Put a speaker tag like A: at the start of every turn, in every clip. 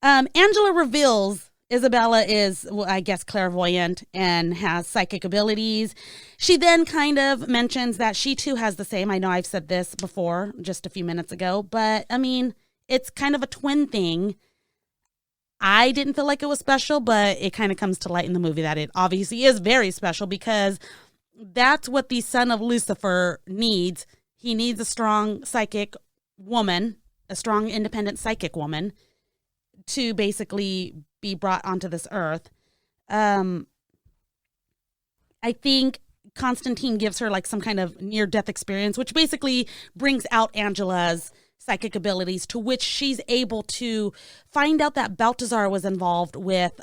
A: Angela reveals Isabella is, well, I guess, clairvoyant and has psychic abilities. She then kind of mentions that she too has the same. I know I've said this before just a few minutes ago, but I mean, it's kind of a twin thing. I didn't feel like it was special, but it kind of comes to light in the movie that it obviously is very special because that's what the son of Lucifer needs. He needs a strong psychic woman, a strong independent psychic woman to basically be brought onto this earth. I think Constantine gives her like some kind of near-death experience, which basically brings out Angela's psychic abilities, to which she's able to find out that Balthazar was involved with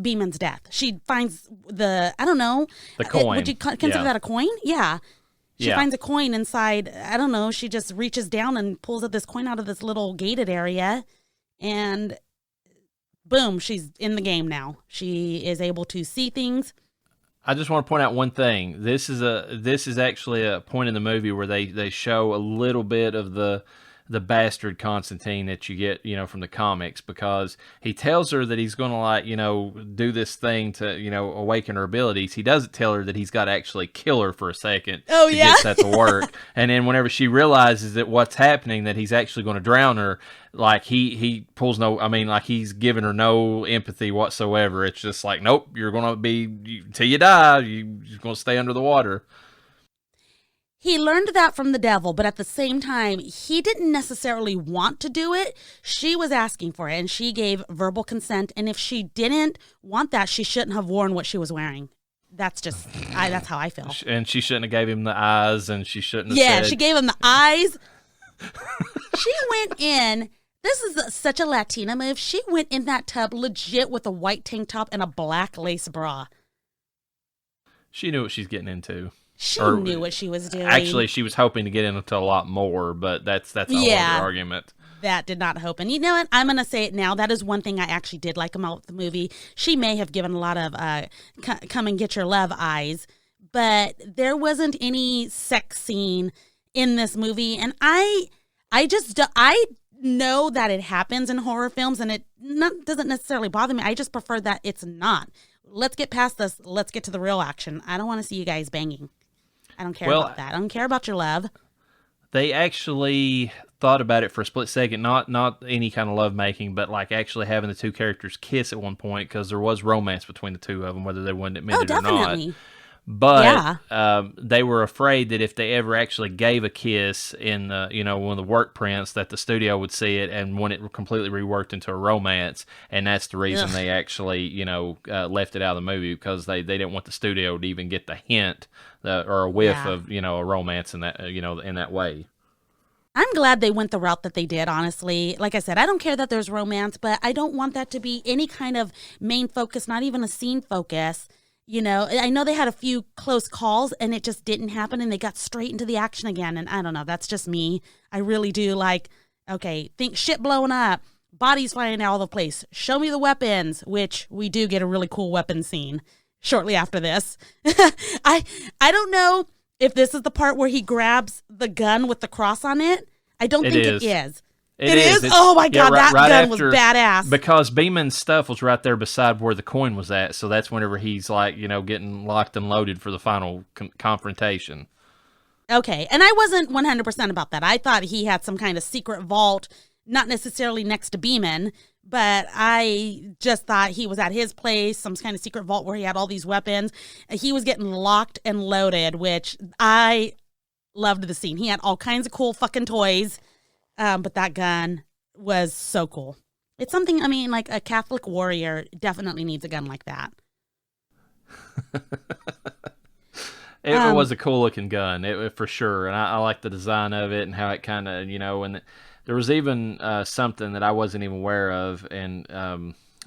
A: Beeman's death. She finds I don't know.
B: The coin.
A: Would you consider that a coin? Yeah. She
B: Yeah.
A: finds a coin inside. I don't know. She just reaches down and pulls up this coin out of this little gated area. And boom, she's in the game now. She is able to see things.
B: I just want to point out one thing. This is actually a point in the movie where they show a little bit of the bastard Constantine that you get, from the comics, because he tells her that he's going to do this thing to, awaken her abilities. He doesn't tell her that he's got to actually kill her for a second
A: to
B: get that to work. And then whenever she realizes that what's happening, that he's actually going to drown her, like he pulls he's giving her no empathy whatsoever. It's just like, nope, you're going to be, till you die, you're going to stay under the water.
A: He learned that from the devil, but at the same time, he didn't necessarily want to do it. She was asking for it, and she gave verbal consent. And if she didn't want that, she shouldn't have worn what she was wearing. That's just, that's how I feel.
B: And she shouldn't have gave him the eyes, and she shouldn't have
A: Yeah,
B: said...
A: she gave him the eyes. She went in. This is such a Latina move. She went in that tub legit with a white tank top and a black lace bra.
B: She knew what she's getting into.
A: She knew what she was doing.
B: Actually, she was hoping to get into a lot more, but that's a whole other argument.
A: That did not happen. You know what? I'm going to say it now. That is one thing I actually did like about the movie. She may have given a lot of come and get your love eyes, but there wasn't any sex scene in this movie. And I know that it happens in horror films, and it doesn't necessarily bother me. I just prefer that it's not. Let's get past this. Let's get to the real action. I don't want to see you guys banging. I don't care about that. I don't care about your love.
B: They actually thought about it for a split second, not any kind of love making, but like actually having the two characters kiss at one point, because there was romance between the two of them, whether they wanted to admit it or not. But they were afraid that if they ever actually gave a kiss in the, one of the work prints, that the studio would see it and want it completely reworked into a romance. And that's the reason they actually, left it out of the movie, because they didn't want the studio to even get the hint or a whiff of, a romance in that, in that way.
A: I'm glad they went the route that they did, honestly. Like I said, I don't care that there's romance, but I don't want that to be any kind of main focus, not even a scene focus. I know they had a few close calls and it just didn't happen, and they got straight into the action again. And I don't know, that's just me. I really do think shit blowing up, bodies flying all over the place. Show me the weapons, which we do get a really cool weapon scene shortly after this. I don't know if this is the part where he grabs the gun with the cross on it. I don't think it is. It is? Oh my God, that gun was badass.
B: Because Beeman's stuff was right there beside where the coin was at, so that's whenever he's getting locked and loaded for the final confrontation.
A: Okay, and I wasn't 100% about that. I thought he had some kind of secret vault, not necessarily next to Beeman, but I just thought he was at his place, some kind of secret vault where he had all these weapons. He was getting locked and loaded, which I loved the scene. He had all kinds of cool fucking toys. But that gun was so cool. It's something, like a Catholic warrior definitely needs a gun like that.
B: It was a cool looking gun, for sure. And I like the design of it and how it kind of, and there was even something that I wasn't even aware of. And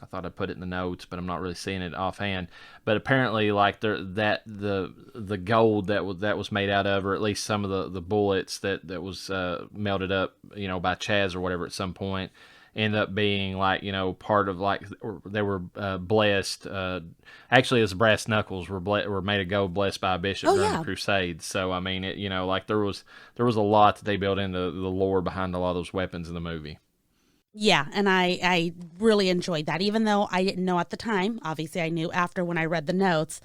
B: I thought I put it in the notes, but I'm not really seeing it offhand. But apparently, the gold that was made out of, or at least some of the bullets that was melted up, by Chaz or whatever at some point, end up being part of they were blessed. Actually, as brass knuckles were made of gold, blessed by a bishop during the Crusades. So there was a lot that they built into the lore behind a lot of those weapons in the movie.
A: Yeah, and I really enjoyed that, even though I didn't know at the time. Obviously, I knew after when I read the notes.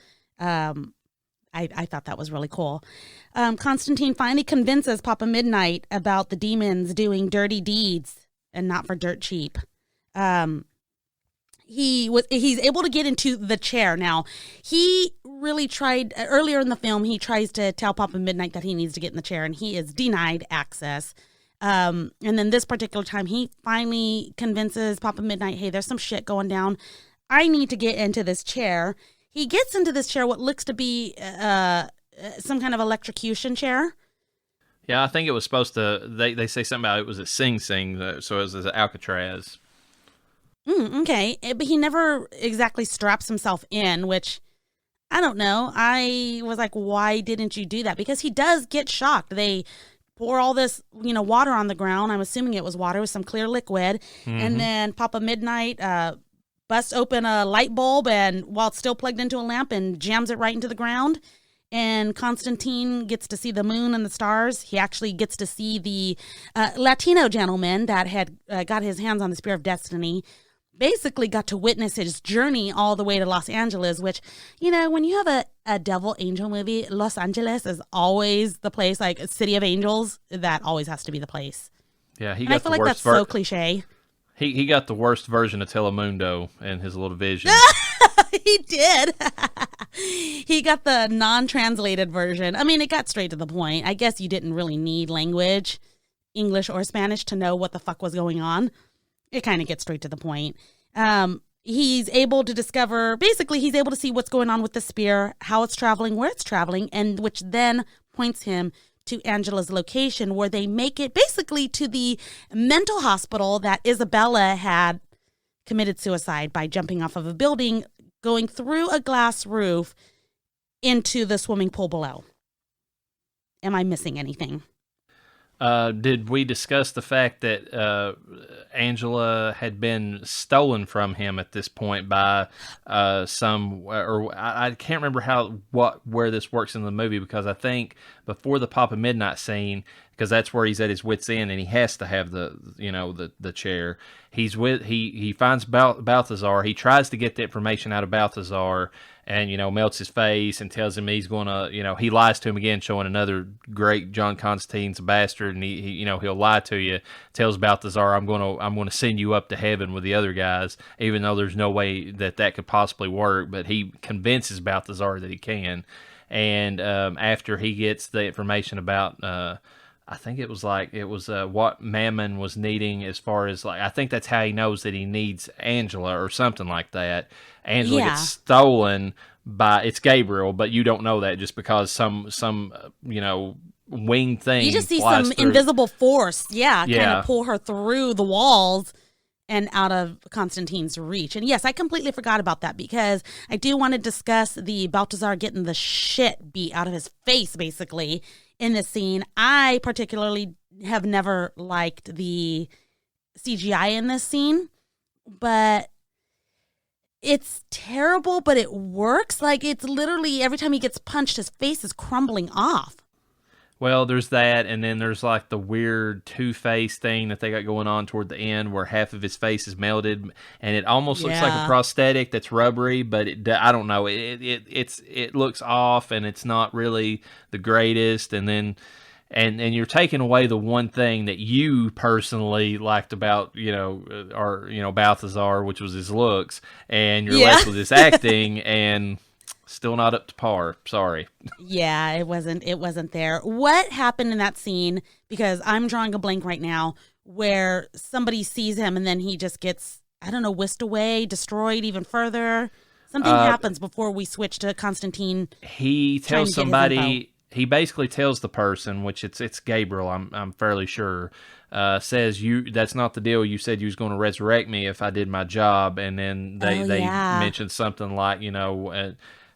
A: I thought that was really cool. Constantine finally convinces Papa Midnight about the demons doing dirty deeds and not for dirt cheap. He's able to get into the chair. Now, he really tried earlier in the film. He tries to tell Papa Midnight that he needs to get in the chair, and he is denied access. And then this particular time, he finally convinces Papa Midnight, hey, there's some shit going down. I need to get into this chair. He gets into this chair, what looks to be some kind of electrocution chair.
B: Yeah, I think it was supposed to, they say something about it was a Sing Sing, so it was an Alcatraz.
A: Okay, but he never exactly straps himself in, which I don't know. I was like, why didn't you do that? Because he does get shocked. They pour all this, water on the ground. I'm assuming it was water with some clear liquid. Mm-hmm. And then Papa Midnight busts open a light bulb and while it's still plugged into a lamp and jams it right into the ground. And Constantine gets to see the moon and the stars. He actually gets to see the Latino gentleman that had got his hands on the Spear of Destiny. Basically got to witness his journey all the way to Los Angeles, which, when you have a devil angel movie, Los Angeles is always the place, like a city of angels, that always has to be the place.
B: Yeah,
A: I feel like that's so cliche.
B: He got the worst version of Telemundo in his little vision.
A: He did. He got the non-translated version. I mean, it got straight to the point. I guess you didn't really need language, English or Spanish, to know what the fuck was going on. It kind of gets straight to the point. He's able to discover, basically, he's able to see what's going on with the spear, how it's traveling, where it's traveling, and which then points him to Angela's location, where they make it basically to the mental hospital that Isabella had committed suicide by jumping off of a building, going through a glass roof into the swimming pool below. Am I missing anything?
B: Did we discuss the fact that Angela had been stolen from him at this point by I can't remember where this works in the movie, because I think before the Papa Midnight scene, because that's where he's at his wit's end and he has to have the chair. He finds Balthazar. He tries to get the information out of Balthazar and, melts his face and tells him he's going to, he lies to him again, showing another great John Constantine's a bastard. And he'll lie to you, tells Balthazar, I'm going to send you up to heaven with the other guys, even though there's no way that could possibly work. But he convinces Balthazar that he can. And after he gets the information about, I think it was what Mammon was needing, as far as I think that's how he knows that he needs Angela or something like that. Angela gets stolen by, it's Gabriel, but you don't know that just because some winged thing.
A: You just see some invisible force, kind of pull her through the walls and out of Constantine's reach. And yes, I completely forgot about that, because I do want to discuss the Balthazar getting the shit beat out of his face, basically, in this scene. I particularly have never liked the CGI in this scene, but it's terrible, but it works. It's literally every time he gets punched, his face is crumbling off.
B: Well, there's that, and then there's the weird two-face thing that they got going on toward the end, where half of his face is melted, and it almost looks like a prosthetic that's rubbery, but I don't know. It looks off, and it's not really the greatest. And then, and you're taking away the one thing that you personally liked about Balthazar, which was his looks, and you're left with his acting, and still not up to par. Sorry.
A: Yeah, it wasn't there. What happened in that scene, because I'm drawing a blank right now, where somebody sees him and then he just gets, I don't know, whisked away, destroyed even further. Something happens before we switch to Constantine.
B: He tells somebody, he basically tells the person, which it's Gabriel, I'm fairly sure, says, that's not the deal. You said you was going to resurrect me if I did my job. And then they mentioned something like,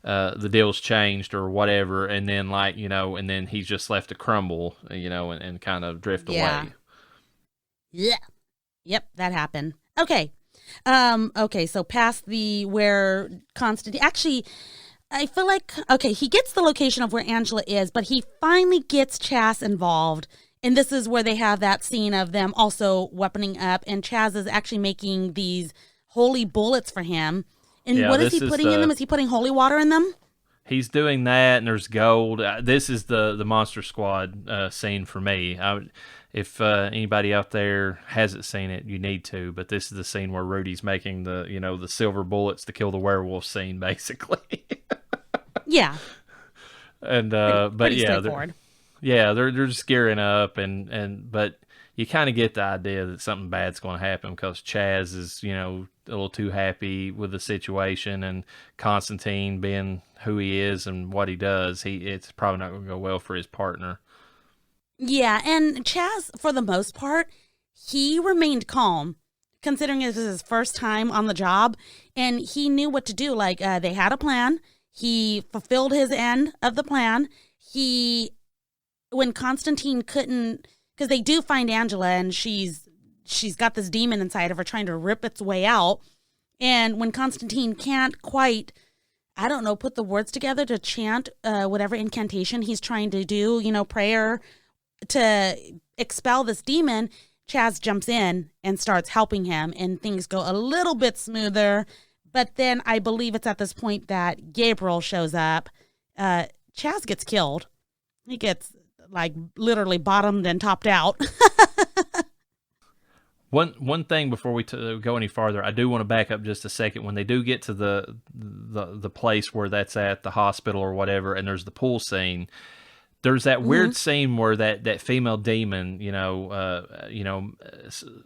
B: the deal's changed or whatever, and then and then he's just left to crumble, and kind of drift away.
A: Yeah. Yep, that happened. Okay. So past where Constantine, actually, I feel like, he gets the location of where Angela is, but he finally gets Chas involved And this is where they have that scene of them also weaponing up, and Chaz is actually making these holy bullets for him. And
B: Yeah,
A: what is
B: this
A: he
B: is
A: putting in them? Is he putting holy water in them?
B: he's doing that, and there's gold. This is the Monster Squad scene for me. If anybody out there hasn't seen it, you need to. But this is the scene where Rudy's making the silver bullets to kill the werewolf scene, basically.
A: Yeah.
B: And
A: Pretty straightforward.
B: they're just gearing up, but you kind of get the idea that something bad's going to happen because Chaz is a little too happy with the situation, and Constantine being who he is and what he does, it's probably not going to go well for his partner.
A: Yeah, and Chaz, for the most part, he remained calm, considering it was his first time on the job, and he knew what to do. Like, they had a plan. He fulfilled his end of the plan. When Constantine couldn't, because they do find Angela, and she's got this demon inside of her trying to rip its way out. And when Constantine can't quite, I don't know, put the words together to chant whatever incantation he's trying to do, prayer to expel this demon, Chaz jumps in and starts helping him, and things go a little bit smoother. But then I believe it's at this point that Gabriel shows up. Chaz gets killed. He gets literally bottomed and topped out.
B: One thing before we go any farther, I do want to back up just a second. When they do get to the place where that's at, the hospital or whatever, and there's the pool scene, there's that weird scene where that female demon,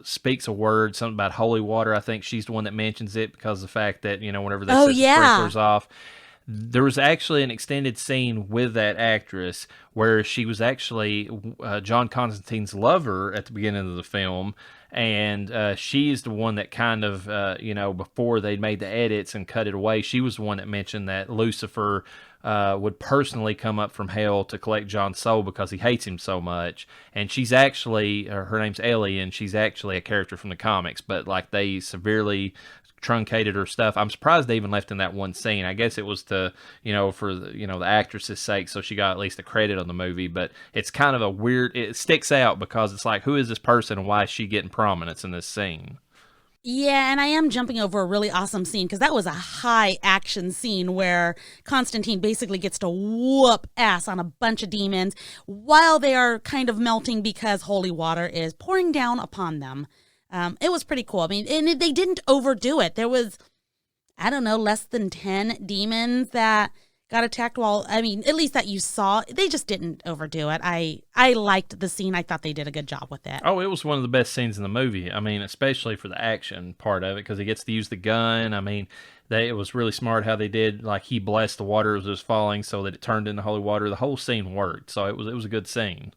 B: speaks a word, something about holy water. I think she's the one that mentions it because of the fact that, whenever they set the sprinklers off. There was actually an extended scene with that actress where she was actually John Constantine's lover at the beginning of the film, and she's the one that kind of, before they made the edits and cut it away, she was the one that mentioned that Lucifer would personally come up from hell to collect John's soul because he hates him so much. And she's actually, her name's Ellie, and she's actually a character from the comics, but they severely truncated her stuff. I'm surprised they even left in that one scene. I guess it was to, for the actress's sake, so she got at least a credit on the movie. But it's kind of a weird, it sticks out because it's who is this person and why is she getting prominence in this scene?
A: Yeah, and I am jumping over a really awesome scene because that was a high action scene where Constantine basically gets to whoop ass on a bunch of demons while they are kind of melting because holy water is pouring down upon them. It was pretty cool. I mean, and they didn't overdo it. There was, I don't know, less than 10 demons that got attacked at least that you saw. They just didn't overdo it. I liked the scene. I thought they did a good job with it.
B: Oh, it was one of the best scenes in the movie. I mean, especially for the action part of it, because he gets to use the gun. I mean, it was really smart how they did, he blessed the water as it was falling so that it turned into holy water. The whole scene worked, so it was a good scene.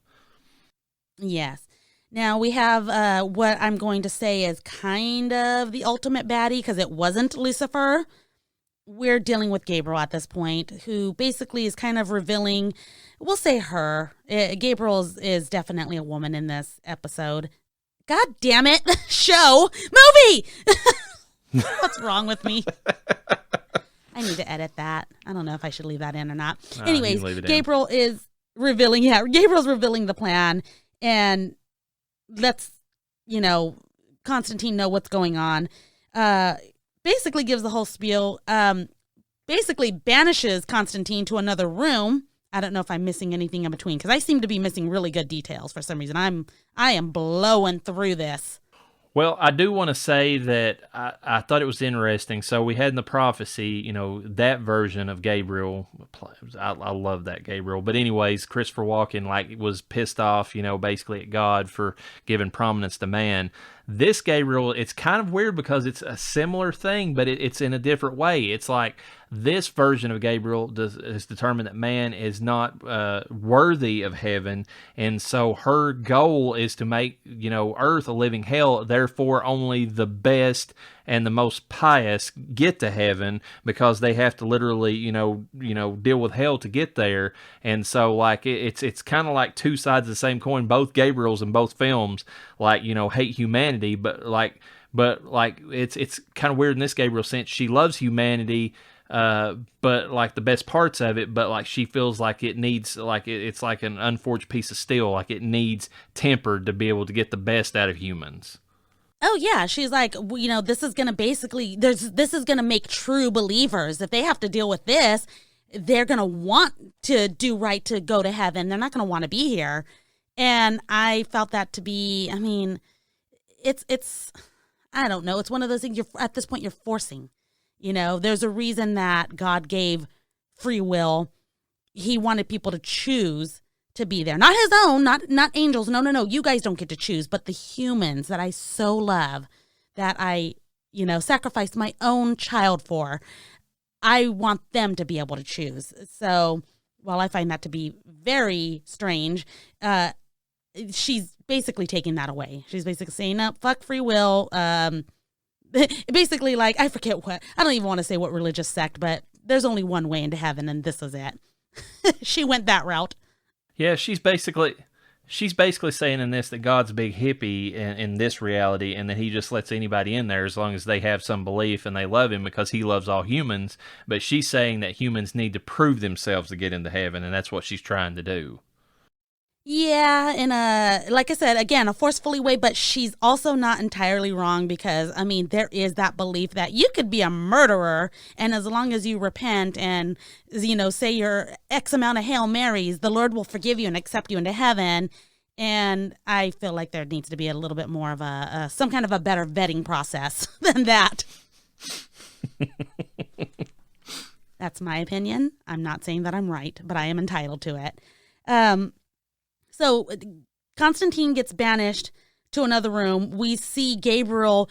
A: Yes. Now we have what I'm going to say is kind of the ultimate baddie because it wasn't Lucifer. We're dealing with Gabriel at this point, who basically is kind of revealing, we'll say her. Gabriel is definitely a woman in this episode. God damn it. Show. Movie. What's wrong with me? I need to edit that. I don't know if I should leave that in or not. Anyways, Gabriel is revealing, Gabriel's revealing the plan, and lets, Constantine know what's going on. Basically gives the whole spiel. Basically banishes Constantine to another room. I don't know if I'm missing anything in between because I seem to be missing really good details for some reason. I am blowing through this.
B: Well, I do want to say that I thought it was interesting. So we had in the prophecy, that version of Gabriel. I love that Gabriel. But anyways, Christopher Walken was pissed off, basically at God for giving prominence to man. This Gabriel, it's kind of weird because it's a similar thing, but it's in a different way. It's this version of Gabriel is determined that man is not worthy of heaven, and so her goal is to make earth a living hell. Therefore, only the best and the most pious get to heaven because they have to literally deal with hell to get there. And so it's kind of like two sides of the same coin. Both Gabriels in both films hate humanity, but it's kind of weird in this Gabriel sense. She loves humanity, but like the best parts of it, but like she feels like it needs, like it's like an unforged piece of steel, like it needs tempered to be able to get the best out of humans.
A: Oh yeah, she's like, this is gonna this is gonna make true believers. If they have to deal with this, they're gonna want to do right to go to heaven. They're not gonna want to be here. And I felt that to be, I mean, it's I don't know. It's one of those things at this point you're forcing. There's a reason that God gave free will. He wanted people to choose to be there. Not his own, not angels. No. You guys don't get to choose, but the humans that I so love, that I, sacrificed my own child for. I want them to be able to choose. So while I find that to be very strange, she's basically taking that away. She's basically saying, no, fuck free will. Basically, like, I forget what, I don't even want to say what religious sect, but there's only one way into heaven, and this is it. She went that route.
B: Yeah, she's basically saying in this that God's a big hippie in this reality, and that he just lets anybody in there as long as they have some belief and they love him because he loves all humans. But she's saying that humans need to prove themselves to get into heaven, and that's what she's trying to do.
A: Yeah, in like I said, again, a forcefully way, but she's also not entirely wrong because, I mean, there is that belief that you could be a murderer, and as long as you repent and, say your X amount of Hail Marys, the Lord will forgive you and accept you into heaven. And I feel like there needs to be a little bit more of some kind of a better vetting process than that. That's my opinion. I'm not saying that I'm right, but I am entitled to it. So Constantine gets banished to another room. We see Gabriel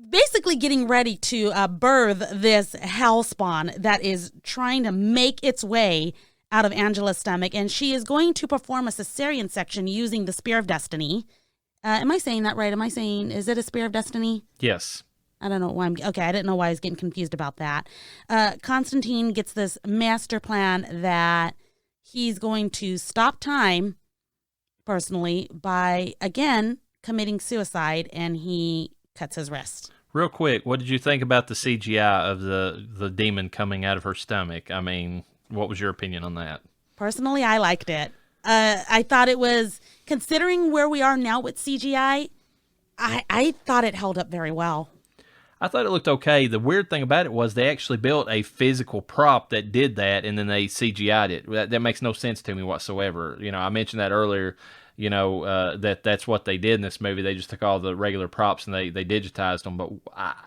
A: basically getting ready to birth this hell spawn that is trying to make its way out of Angela's stomach, and she is going to perform a cesarean section using the Spear of Destiny. Am I saying that right? Is it a Spear of Destiny?
B: Yes.
A: I don't know why I didn't know why I was getting confused about that. Constantine gets this master plan that he's going to stop time personally by, again, committing suicide, and he cuts his wrist.
B: Real quick, what did you think about the CGI of the demon coming out of her stomach? I mean, what was your opinion on that?
A: Personally, I liked it. I thought it was, considering where we are now with CGI, I thought it held up very well.
B: I thought it looked okay. The weird thing about it was they actually built a physical prop that did that, and then they CGI'd it. That makes no sense to me whatsoever. I mentioned that earlier, that's what they did in this movie. They just took all the regular props and they digitized them. But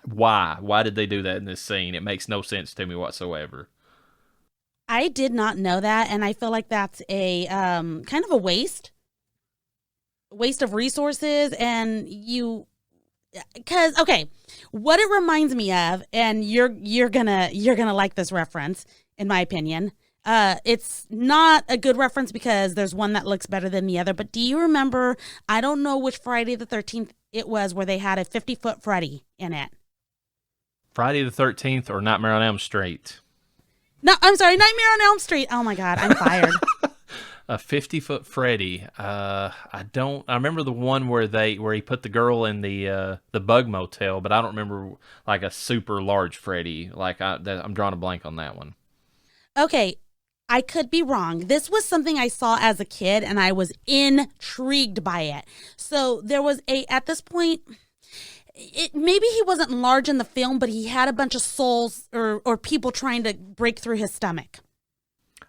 B: why? Why did they do that in this scene? It makes no sense to me whatsoever.
A: I did not know that, and I feel like that's a kind of a waste of resources, and because, okay, what it reminds me of, and you're gonna like this reference, in my opinion. It's not a good reference because there's one that looks better than the other. But do you remember? I don't know which Friday the 13th it was where they had a 50-foot Freddy in it.
B: Friday the 13th or Nightmare on Elm Street?
A: No, I'm sorry, Nightmare on Elm Street. Oh my God, I'm fired.
B: A 50-foot Freddy. I remember the one where he put the girl in the bug motel, but I don't remember like a super large Freddy. Like I'm drawing a blank on that one.
A: Okay, I could be wrong. This was something I saw as a kid, and I was intrigued by it. So there was at this point, maybe he wasn't large in the film, but he had a bunch of souls or people trying to break through his stomach.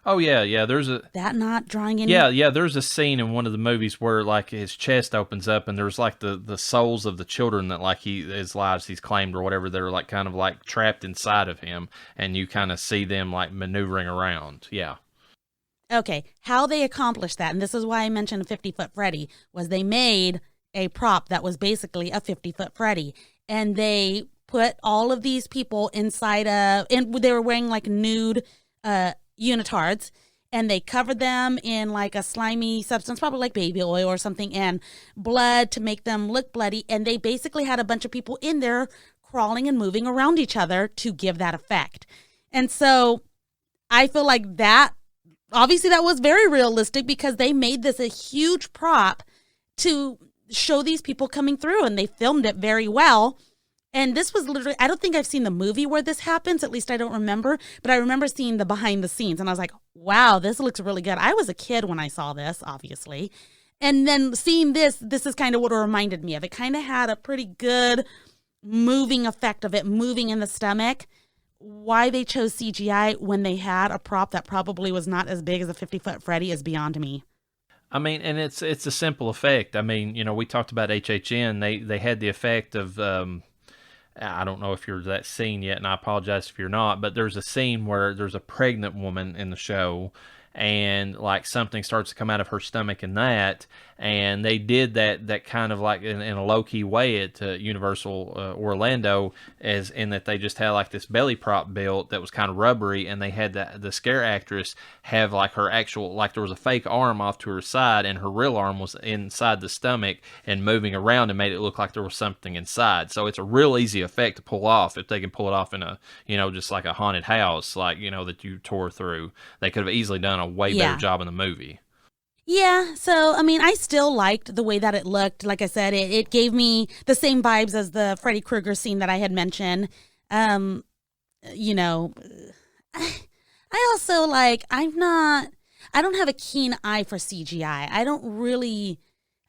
B: Oh yeah. There's
A: that not drawing any.
B: Yeah. There's a scene in one of the movies where like his chest opens up and there's like the souls of the children that like his lives he's claimed or whatever. They're like kind of like trapped inside of him, and you kind of see them like maneuvering around. Yeah.
A: Okay, how they accomplished that, and this is why I mentioned a 50-foot Freddy, was they made a prop that was basically a 50-foot Freddy, and they put all of these people inside and they were wearing like nude unitards, and they covered them in like a slimy substance, probably like baby oil or something, and blood to make them look bloody, and they basically had a bunch of people in there crawling and moving around each other to give that effect. And so I feel like that, obviously that was very realistic because they made this a huge prop to show these people coming through, and they filmed it very well. And this was literally, I don't think I've seen the movie where this happens. At least I don't remember. But I remember seeing the behind the scenes. And I was like, wow, this looks really good. I was a kid when I saw this, obviously. And then seeing this is kind of what it reminded me of. It kind of had a pretty good moving effect of it moving in the stomach. Why they chose CGI when they had a prop that probably was not as big as a 50-foot Freddy is beyond me.
B: I mean, and it's a simple effect. I mean, we talked about HHN. They had the effect of I don't know if you're that scene yet, and I apologize if you're not, but there's a scene where there's a pregnant woman in the show, and like something starts to come out of her stomach in that, and they did that kind of like in a low-key way at Universal Orlando, as in that they just had like this belly prop built that was kind of rubbery, and they had the scare actress have like her actual, like there was a fake arm off to her side, and her real arm was inside the stomach and moving around and made it look like there was something inside. So it's a real easy effect to pull off if they can pull it off in a, just like a haunted house, like, that you tore through. They could have easily done a way better job in the movie.
A: Yeah, so, I mean, I still liked the way that it looked. Like I said, it gave me the same vibes as the Freddy Krueger scene that I had mentioned. You know, I also, like, I don't have a keen eye for CGI. I don't really,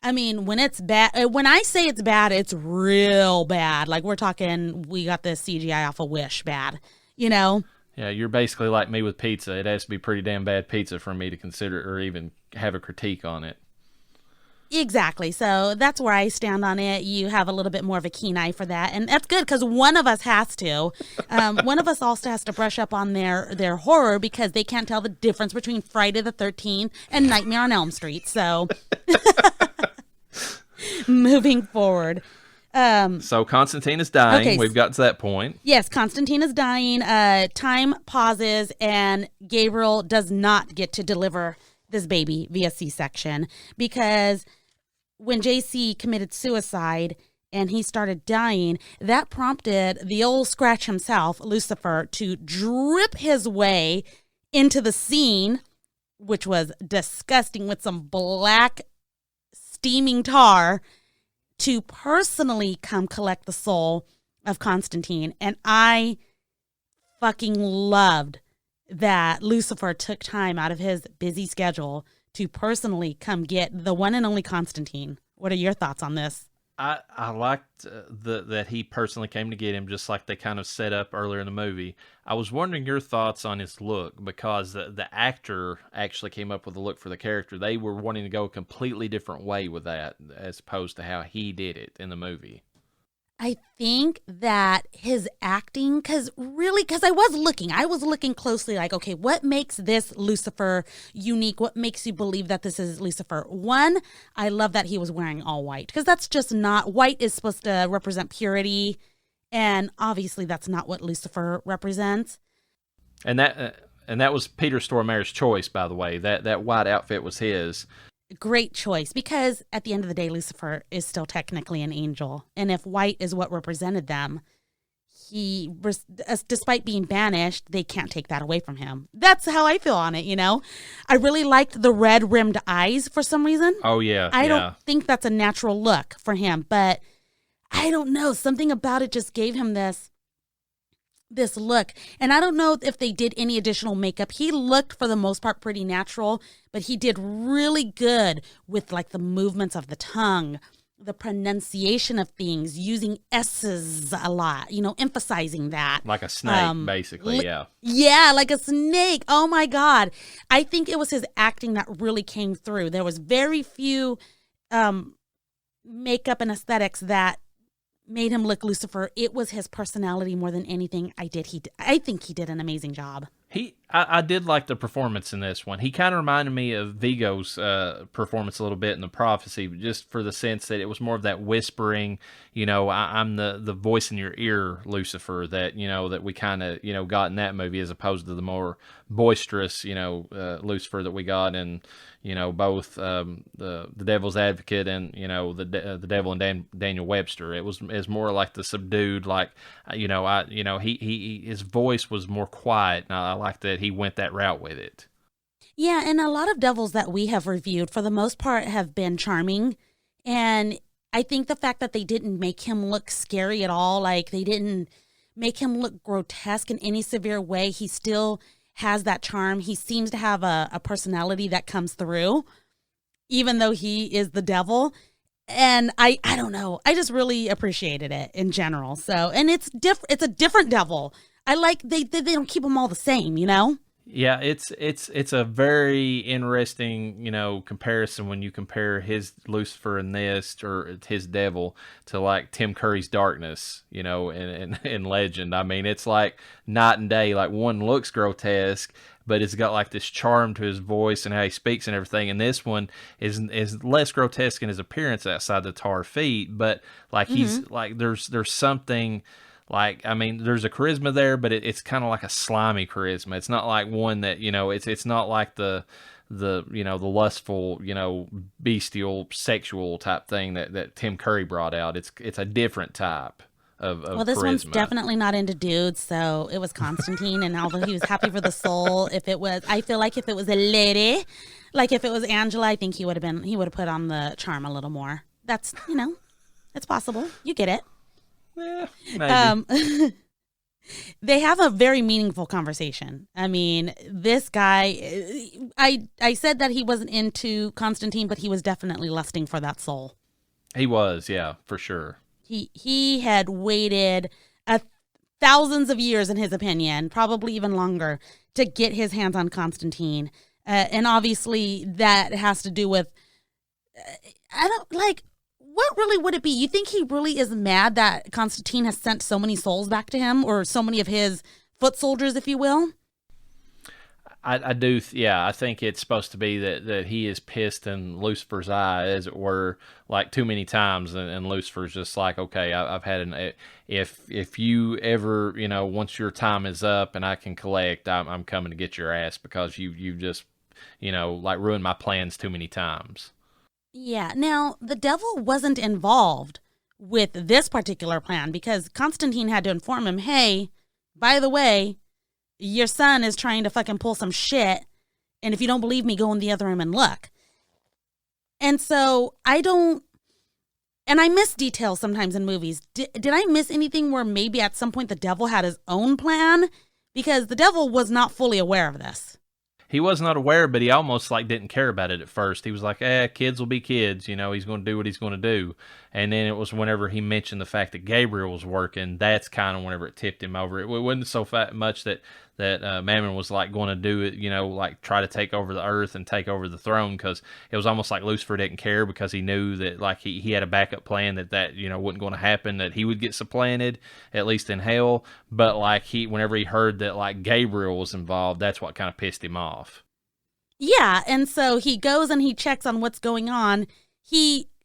A: I mean, when it's bad, when I say it's bad, it's real bad. Like, we're talking, we got this CGI off of Wish bad,
B: Yeah, you're basically like me with pizza. It has to be pretty damn bad pizza for me to consider or even have a critique on it.
A: Exactly. So that's where I stand on it. You have a little bit more of a keen eye for that. And that's good because one of us has to. One of us also has to brush up on their horror because they can't tell the difference between Friday the 13th and Nightmare on Elm Street. So moving forward.
B: So Constantine is dying. Okay. We've got to that point.
A: Yes, Constantine is dying. Time pauses, and Gabriel does not get to deliver this baby via C-section because when JC committed suicide and he started dying, that prompted the old Scratch himself, Lucifer, to drip his way into the scene, which was disgusting, with some black steaming tar, to personally come collect the soul of Constantine. And I fucking loved that Lucifer took time out of his busy schedule to personally come get the one and only Constantine. What are your thoughts on this?
B: I liked that he personally came to get him, just like they kind of set up earlier in the movie. I was wondering your thoughts on his look, because the actor actually came up with a look for the character. They were wanting to go a completely different way with that, as opposed to how he did it in the movie.
A: I think that his acting, because I was looking closely, like, okay, what makes this Lucifer unique? What makes you believe that this is Lucifer? One, I love that he was wearing all white, because that's just not, white is supposed to represent purity, and obviously that's not what Lucifer represents.
B: And that was Peter Stormare's choice, by the way. That white outfit was his.
A: Great choice, because at the end of the day, Lucifer is still technically an angel. And if white is what represented them, despite being banished, they can't take that away from him. That's how I feel on it, I really liked the red rimmed eyes for some reason.
B: Oh, yeah.
A: I don't think that's a natural look for him, but I don't know. Something about it just gave him this look. And I don't know if they did any additional makeup. He looked for the most part pretty natural, but he did really good with like the movements of the tongue, the pronunciation of things, using S's a lot, emphasizing that.
B: Like a snake, basically, yeah.
A: Yeah, like a snake. Oh my God. I think it was his acting that really came through. There was very few makeup and aesthetics that made him look Lucifer. It was his personality more than anything. I think he did an amazing job.
B: I did like the performance in this one. He kind of reminded me of Vigo's performance a little bit in The Prophecy, just for the sense that it was more of that whispering, I'm the voice in your ear Lucifer that, that we kind of, got in that movie, as opposed to the more boisterous, Lucifer that we got in, both the Devil's Advocate and, the Devil and Daniel Webster. It was more like the subdued, like, his voice was more quiet, and I like that he went that route with it.
A: Yeah, and a lot of devils that we have reviewed, for the most part, have been charming. And I think the fact that they didn't make him look scary at all, like they didn't make him look grotesque in any severe way, he still has that charm. He seems to have a personality that comes through, even though he is the devil. And I don't know. I just really appreciated it in general. So, and it's a different devil. I like they don't keep them all the same, you know?
B: Yeah, it's a very interesting, comparison when you compare his Lucifer in this or his devil to like Tim Curry's Darkness, in Legend. I mean, it's like night and day. Like one looks grotesque, but it's got like this charm to his voice and how he speaks and everything. And this one is less grotesque in his appearance outside the tar feet, but like he's like there's something. Like, I mean, there's a charisma there, but it's kind of like a slimy charisma. It's not like one that, it's not like the lustful, bestial, sexual type thing that Tim Curry brought out. It's a different type of
A: Well, this
B: charisma.
A: one's definitely not into dudes, so it was Constantine, and although he was happy for the soul, I feel like if it was a lady, like if it was Angela, I think he would have put on the charm a little more. That's, it's possible. You get it.
B: Yeah, maybe.
A: They have a very meaningful conversation. I mean, this guy, I said that he wasn't into Constantine, but he was definitely lusting for that soul.
B: He was, yeah, for sure.
A: He had waited thousands of years, in his opinion, probably even longer, to get his hands on Constantine. And obviously that has to do with, what really would it be? You think he really is mad that Constantine has sent so many souls back to him, or so many of his foot soldiers, if you will?
B: I do, yeah. I think it's supposed to be that he is pissed in Lucifer's eye, as it were, like too many times, and Lucifer's just like, okay, I've had if you ever, once your time is up and I can collect, I'm coming to get your ass because you just, like ruined my plans too many times.
A: Yeah. Now, the devil wasn't involved with this particular plan because Constantine had to inform him, hey, by the way, your son is trying to fucking pull some shit. And if you don't believe me, go in the other room and look. And so I miss details sometimes in movies. Did I miss anything where maybe at some point the devil had his own plan? Because the devil was not fully aware of this.
B: He was not aware, but he almost like didn't care about it at first. He was like, kids will be kids. He's going to do what he's going to do. And then it was whenever he mentioned the fact that Gabriel was working, that's kind of whenever it tipped him over. It wasn't so much that Mammon was like going to do it, like try to take over the earth and take over the throne, because it was almost like Lucifer didn't care because he knew that like he had a backup plan that wasn't going to happen, that he would get supplanted, at least in hell. But like whenever he heard that like Gabriel was involved, that's what kind of pissed him off.
A: Yeah, and so he goes and he checks on what's going on.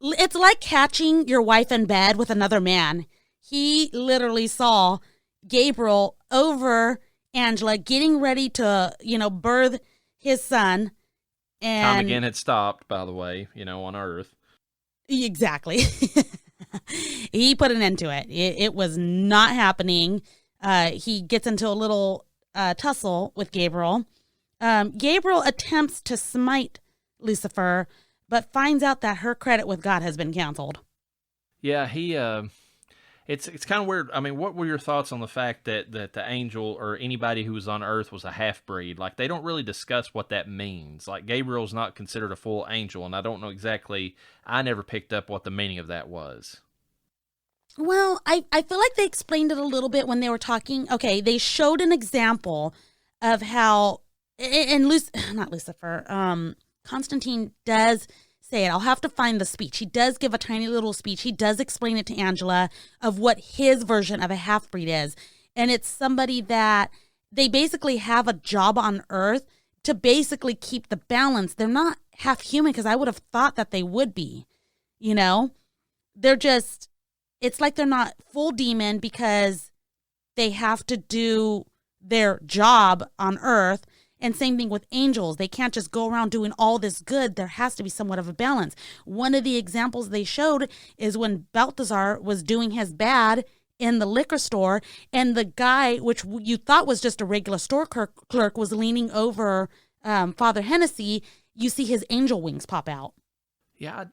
A: It's like catching your wife in bed with another man. He literally saw Gabriel over Angela getting ready to, birth his son. And
B: time again had stopped, by the way, on Earth.
A: Exactly. He put an end to it. It was not happening. He gets into a little tussle with Gabriel. Gabriel attempts to smite Lucifer, but finds out that her credit with God has been canceled.
B: Yeah, it's kind of weird. I mean, what were your thoughts on the fact that the angel or anybody who was on Earth was a half-breed? Like, they don't really discuss what that means. Like, Gabriel's not considered a full angel, and I don't know exactly, I never picked up what the meaning of that was.
A: Well, I feel like they explained it a little bit when they were talking. Okay, they showed an example of how, and not Lucifer, Constantine does say it. I'll have to find the speech. He does give a tiny little speech. He does explain it to Angela of what his version of a half-breed is. And it's somebody that they basically have a job on Earth to basically keep the balance. They're not half human, because I would have thought that they would be, They're just, it's like they're not full demon because they have to do their job on Earth. And same thing with angels. They can't just go around doing all this good. There has to be somewhat of a balance. One of the examples they showed is when Balthazar was doing his bad in the liquor store, and the guy, which you thought was just a regular store clerk, was leaning over Father Hennessy. You see his angel wings pop out.
B: Yeah,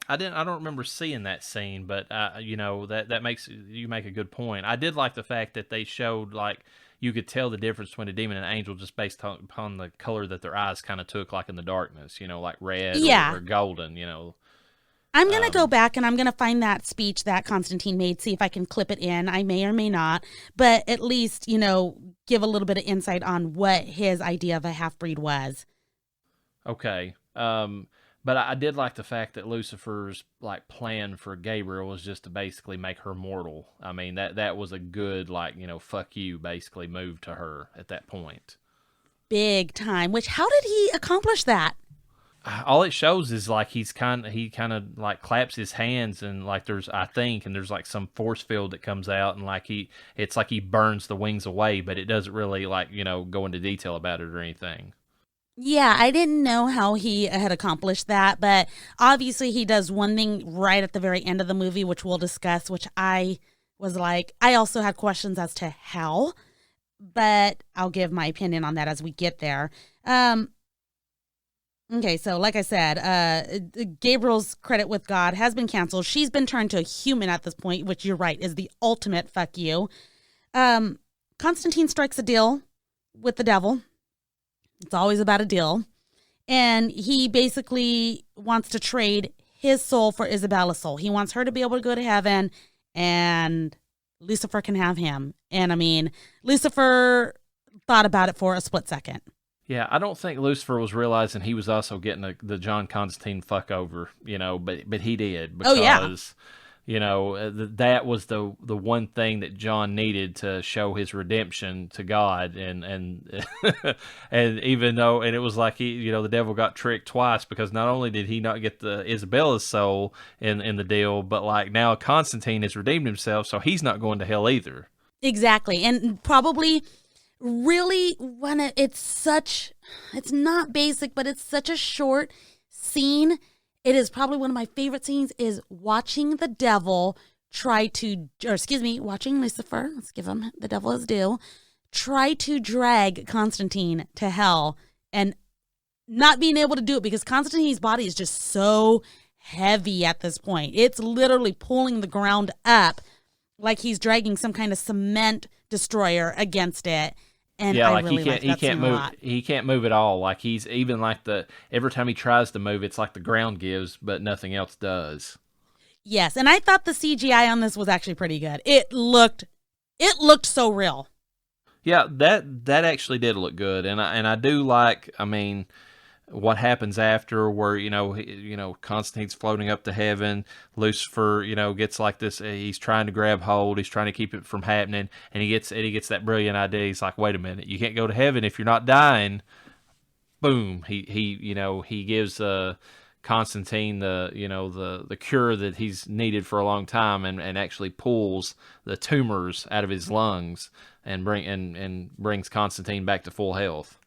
B: I don't remember seeing that scene, but that makes you make a good point. I did like the fact that they showed like you could tell the difference between a demon and an angel just based upon the color that their eyes kind of took, like in the darkness, like red
A: Yeah.
B: or golden,
A: I'm going to go back and I'm going to find that speech that Constantine made, see if I can clip it in. I may or may not, but at least, give a little bit of insight on what his idea of a half-breed was.
B: Okay. But I did like the fact that Lucifer's like plan for Gabriel was just to basically make her mortal. I mean, that was a good fuck you basically move to her at that point.
A: Big time. Which, how did he accomplish that?
B: All it shows is like he kind of like claps his hands and like there's like some force field that comes out and like it's like he burns the wings away, but it doesn't really like go into detail about it or anything.
A: Yeah, I didn't know how he had accomplished that, but obviously he does one thing right at the very end of the movie, which we'll discuss, which I was like, I also had questions as to how, but I'll give my opinion on that as we get there. Okay, so like I said, Gabriel's credit with God has been canceled. She's been turned to a human at this point, which you're right, is the ultimate fuck you. Constantine strikes a deal with the devil. It's always about a deal. And he basically wants to trade his soul for Isabella's soul. He wants her to be able to go to heaven and Lucifer can have him. And I mean, Lucifer thought about it for a split second.
B: Yeah, I don't think Lucifer was realizing he was also getting the John Constantine fuck over, but he did because, that was the one thing that John needed to show his redemption to God, and and even though it was like the devil got tricked twice because not only did he not get the Isabella's soul in the deal, but like now Constantine has redeemed himself, so he's not going to hell either.
A: Exactly, and probably. Really, it's not basic, but it's such a short scene. It is probably one of my favorite scenes is watching the devil watching Lucifer, let's give him the devil his due, try to drag Constantine to hell and not being able to do it because Constantine's body is just so heavy at this point. It's literally pulling the ground up like he's dragging some kind of cement destroyer against it. And
B: yeah,
A: I
B: like
A: really
B: he can't move. He can't move at all. Like he's even like every time he tries to move, it's like the ground gives, but nothing else does.
A: Yes, and I thought the CGI on this was actually pretty good. It looked so real.
B: Yeah, that actually did look good, and I do like. I mean, what happens after where Constantine's floating up to heaven, Lucifer gets like this, he's trying to grab hold, he's trying to keep it from happening, and he gets that brilliant idea. He's like, wait a minute, you can't go to heaven if you're not dying. Boom, he gives Constantine the cure that he's needed for a long time, and actually pulls the tumors out of his lungs and brings Constantine back to full health.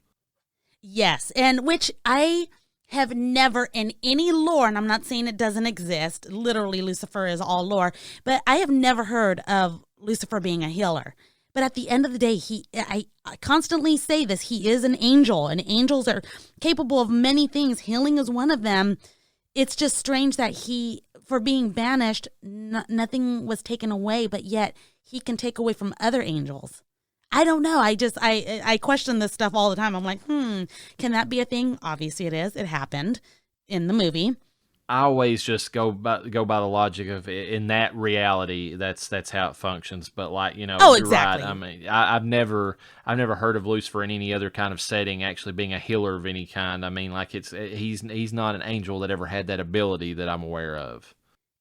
A: Yes, and which I have never in any lore, and I'm not saying it doesn't exist, literally Lucifer is all lore, but I have never heard of Lucifer being a healer. But at the end of the day, I constantly say this, he is an angel, and angels are capable of many things. Healing is one of them. It's just strange that for being banished, nothing was taken away, but yet he can take away from other angels. I don't know. I question this stuff all the time. I'm like, can that be a thing? Obviously it is. It happened in the movie.
B: I always just go by the logic of in that reality, that's how it functions. But like,
A: oh,
B: you're
A: exactly.
B: right. I mean, I've never heard of Lucifer in any other kind of setting actually being a healer of any kind. I mean, like he's not an angel that ever had that ability that I'm aware of.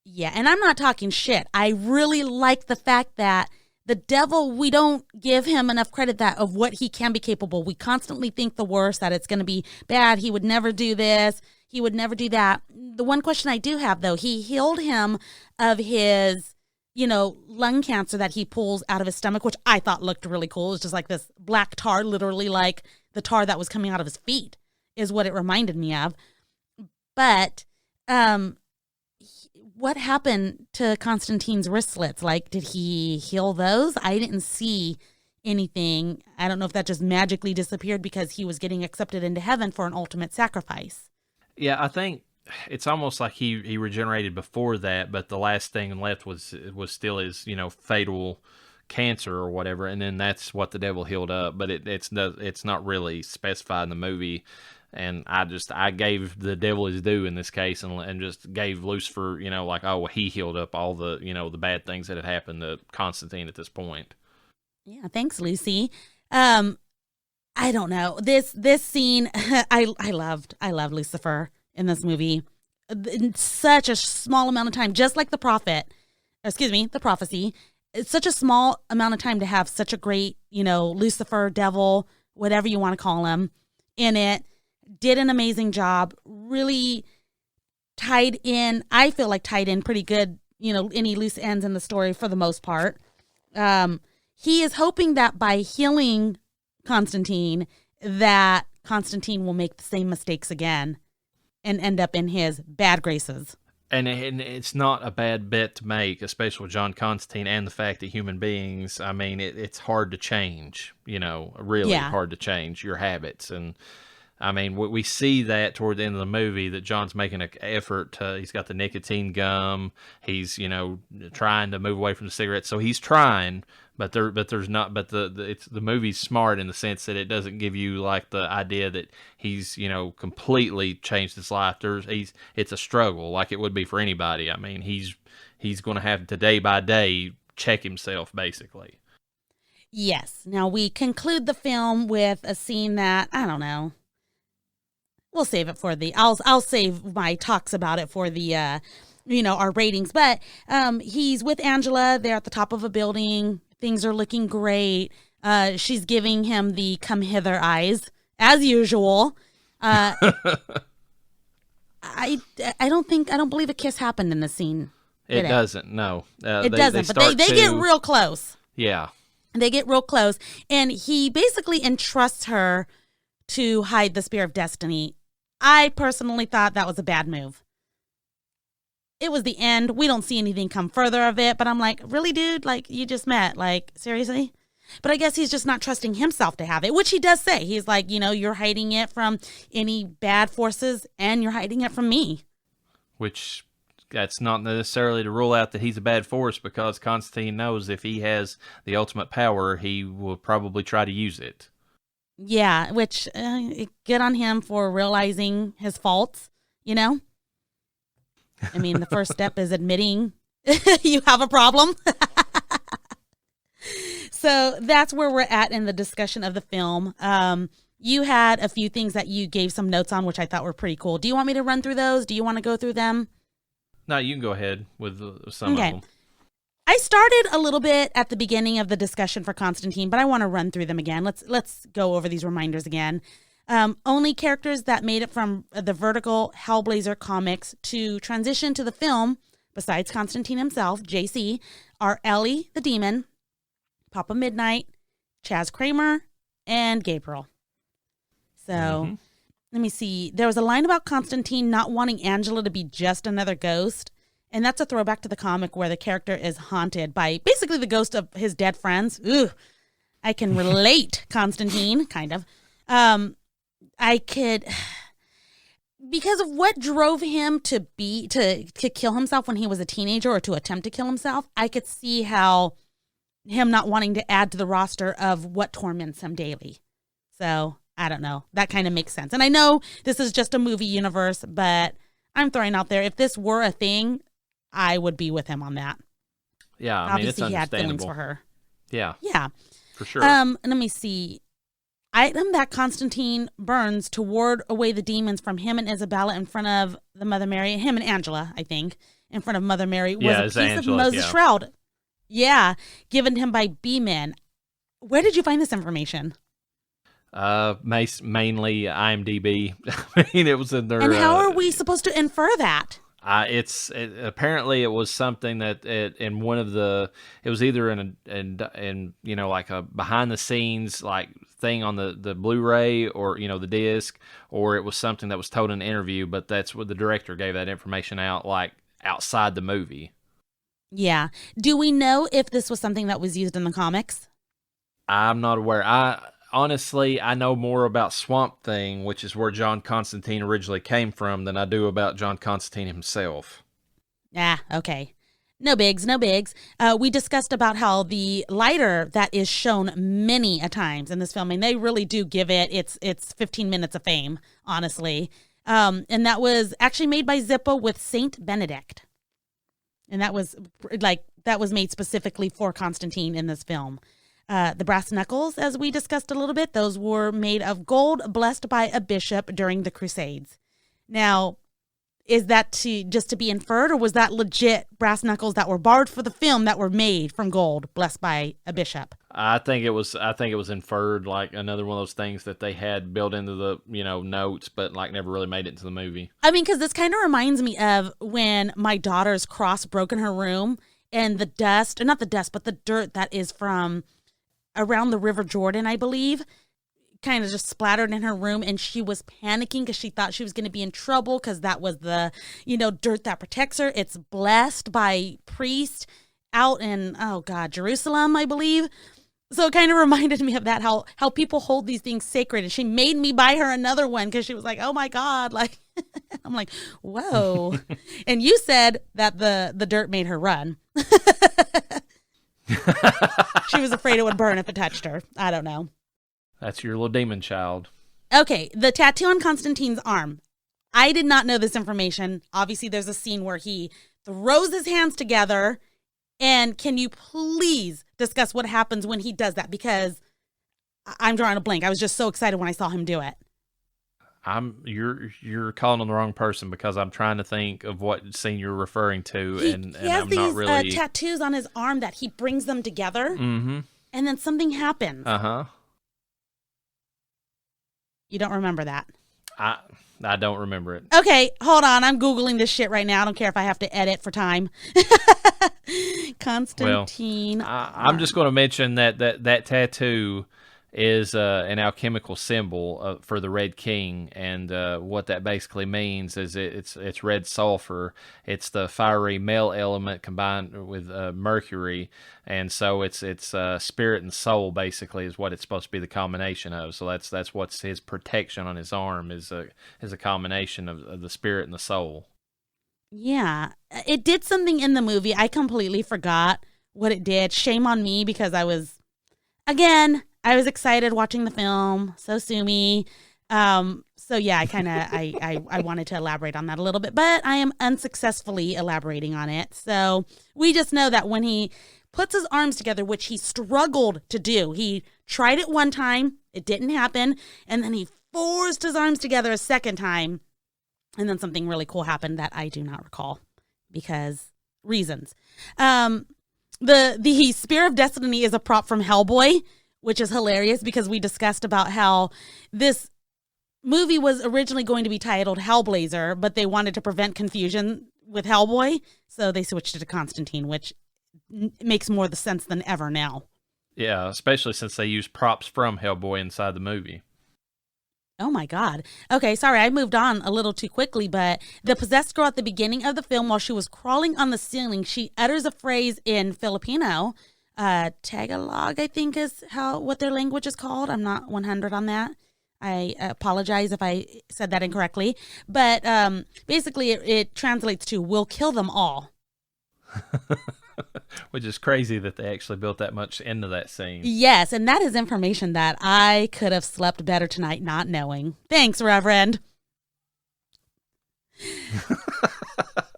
A: Yeah, and I'm not talking shit. I really like the fact that the devil, we don't give him enough credit of what he can be capable. We constantly think the worst, that it's going to be bad. He would never do this. He would never do that. The one question I do have, though, he healed him of his, lung cancer that he pulls out of his stomach, which I thought looked really cool. It was just like this black tar, literally like the tar that was coming out of his feet is what it reminded me of. But what happened to Constantine's wristlets? Like, did he heal those? I didn't see anything. I don't know if that just magically disappeared because he was getting accepted into heaven for an ultimate sacrifice.
B: Yeah, I think it's almost like he regenerated before that, but the last thing left was still his fatal cancer or whatever, and then that's what the devil healed up. But it's not really specified in the movie, and I gave the devil his due in this case, and just gave Lucifer, like, oh, well, he healed up all the the bad things that had happened to Constantine at this point.
A: Yeah, thanks, Lucy. I don't know. This scene I loved Lucifer in this movie. In such a small amount of time, just like the the prophecy. It's such a small amount of time to have such a great, Lucifer, devil, whatever you want to call him, in it. Did an amazing job. Really tied in. I feel like tied in pretty good, any loose ends in the story for the most part. He is hoping that by healing Constantine, that Constantine will make the same mistakes again and end up in his bad graces.
B: And it's not a bad bet to make, especially with John Constantine and the fact that human beings, I mean, it's hard to change, really hard to change your habits. And I mean, we see that toward the end of the movie that John's making an effort he's got the nicotine gum. He's, trying to move away from the cigarettes. So he's trying, but there's not, but the movie's smart in the sense that it doesn't give you like the idea that he's, completely changed his life. It's a struggle like it would be for anybody. I mean, he's going to have to day by day check himself basically.
A: Yes. Now we conclude the film with a scene that, I don't know. We'll save it for I'll save my talks about it for the, our ratings. But he's with Angela. They're at the top of a building. Things are looking great. She's giving him the come hither eyes, as usual. I don't believe a kiss happened in the scene.
B: It doesn't, no.
A: It doesn't, but they get real close.
B: Yeah.
A: They get real close. And he basically entrusts her to hide the Spear of Destiny. I personally thought that was a bad move. It was the end. We don't see anything come further of it, but I'm like, really, dude? Like, you just met. Like, seriously? But I guess he's just not trusting himself to have it, which he does say. He's like, you're hiding it from any bad forces, and you're hiding it from me.
B: Which, that's not necessarily to rule out that he's a bad force, because Constantine knows if he has the ultimate power, he will probably try to use it.
A: Yeah, which, good on him for realizing his faults, I mean, the first step is admitting you have a problem. So that's where we're at in the discussion of the film. You had a few things that you gave some notes on, which I thought were pretty cool. Do you want me to run through those? Do you want to go through them?
B: No, you can go ahead with some of them.
A: I started a little bit at the beginning of the discussion for Constantine, but I want to run through them again. Let's go over these reminders again. Only characters that made it from the Vertical Hellblazer comics to transition to the film, besides Constantine himself, JC, are Ellie the Demon, Papa Midnight, Chaz Kramer, and Gabriel. So, Let me see. There was a line about Constantine not wanting Angela to be just another ghost. And that's a throwback to the comic where the character is haunted by basically the ghost of his dead friends. Ooh, I can relate, Constantine, kind of. I could, because of what drove him to kill himself when he was a teenager, or to attempt to kill himself, I could see how him not wanting to add to the roster of what torments him daily. So, I don't know. That kind of makes sense. And I know this is just a movie universe, but I'm throwing out there, if this were a thing, I would be with him on that.
B: Yeah, I mean, it's understandable. Obviously, he had feelings
A: for her.
B: Yeah.
A: Yeah.
B: For sure.
A: Let me see. Item that Constantine burns to ward away the demons from him and Isabella in front of the Mother Mary, him and Angela, I think, in front of Mother Mary, was a piece of Moses' shroud. Yeah, given to him by B-Men. Where did you find this information?
B: Mainly IMDb. I mean, it was in their.
A: And how are we supposed to infer that?
B: Apparently it was something that in one of the, it was either in like a behind the scenes like thing on the Blu-ray or the disc, or it was something that was told in an interview. But that's what the director gave that information out, like outside the movie.
A: Yeah. Do we know if this was something that was used in the comics?
B: I'm not aware. honestly, I know more about Swamp Thing, which is where John Constantine originally came from, than I do about John Constantine himself.
A: Ah, okay. No bigs, no bigs. We discussed about how the lighter that is shown many a times in this film, and they really do give it its 15 minutes of fame, honestly. And that was actually made by Zippo with Saint Benedict. And that was made specifically for Constantine in this film. The brass knuckles, as we discussed a little bit, those were made of gold blessed by a bishop during the Crusades. Now, is that just to be inferred, or was that legit brass knuckles that were borrowed for the film that were made from gold blessed by a bishop?
B: I think it was inferred, like another one of those things that they had built into the notes, but like never really made it into the movie.
A: I mean, because this kind of reminds me of when my daughter's cross broke in her room, and the dust, or not the dust, but the dirt that is from around the River Jordan, I believe, kind of just splattered in her room, and she was panicking because she thought she was going to be in trouble because that was the, dirt that protects her. It's blessed by priests out in, oh God, Jerusalem, I believe. So it kind of reminded me of that, how people hold these things sacred. And she made me buy her another one because she was like, oh my God. Like, I'm like, whoa. And you said that the dirt made her run. She was afraid it would burn if it touched her. I don't know.
B: That's your little demon child.
A: Okay, the tattoo on Constantine's arm. I did not know this information. Obviously, there's a scene where he throws his hands together. And can you please discuss what happens when he does that? Because I'm drawing a blank. I was just so excited when I saw him do it.
B: You're calling on the wrong person, because I'm trying to think of what scene you're referring to,
A: He
B: and
A: has
B: I'm
A: these
B: not really
A: tattoos on his arm that he brings them together,
B: Mm-hmm.
A: and then something happens.
B: Uh-huh.
A: You don't remember that?
B: I don't remember it.
A: Okay, hold on. I'm Googling this shit right now. I don't care if I have to edit for time. Constantine.
B: Well, I'm just going to mention that tattoo is an alchemical symbol for the Red King, and what that basically means is it's red sulfur. It's the fiery male element combined with mercury, and so it's spirit and soul basically is what it's supposed to be the combination of. So that's what's his protection on his arm is a combination of the spirit and the soul.
A: Yeah, it did something in the movie. I completely forgot what it did. Shame on me, because I was excited watching the film. So sue me. So yeah, I wanted to elaborate on that a little bit, but I am unsuccessfully elaborating on it. So we just know that when he puts his arms together, which he struggled to do, he tried it one time, it didn't happen, and then he forced his arms together a second time, and then something really cool happened that I do not recall because reasons. The Spear of Destiny is a prop from Hellboy, which is hilarious because we discussed about how this movie was originally going to be titled Hellblazer, but they wanted to prevent confusion with Hellboy, so they switched it to Constantine, which makes more the sense than ever now.
B: Yeah, especially since they use props from Hellboy inside the movie.
A: Oh my God. Okay, sorry, I moved on a little too quickly, but the possessed girl at the beginning of the film, while she was crawling on the ceiling, she utters a phrase in Filipino, Tagalog, I think is what their language is called. I'm not 100 on that. I apologize if I said that incorrectly. But basically, it translates to, we'll kill them all.
B: Which is crazy that they actually built that much into that scene.
A: Yes, and that is information that I could have slept better tonight not knowing. Thanks, Reverend.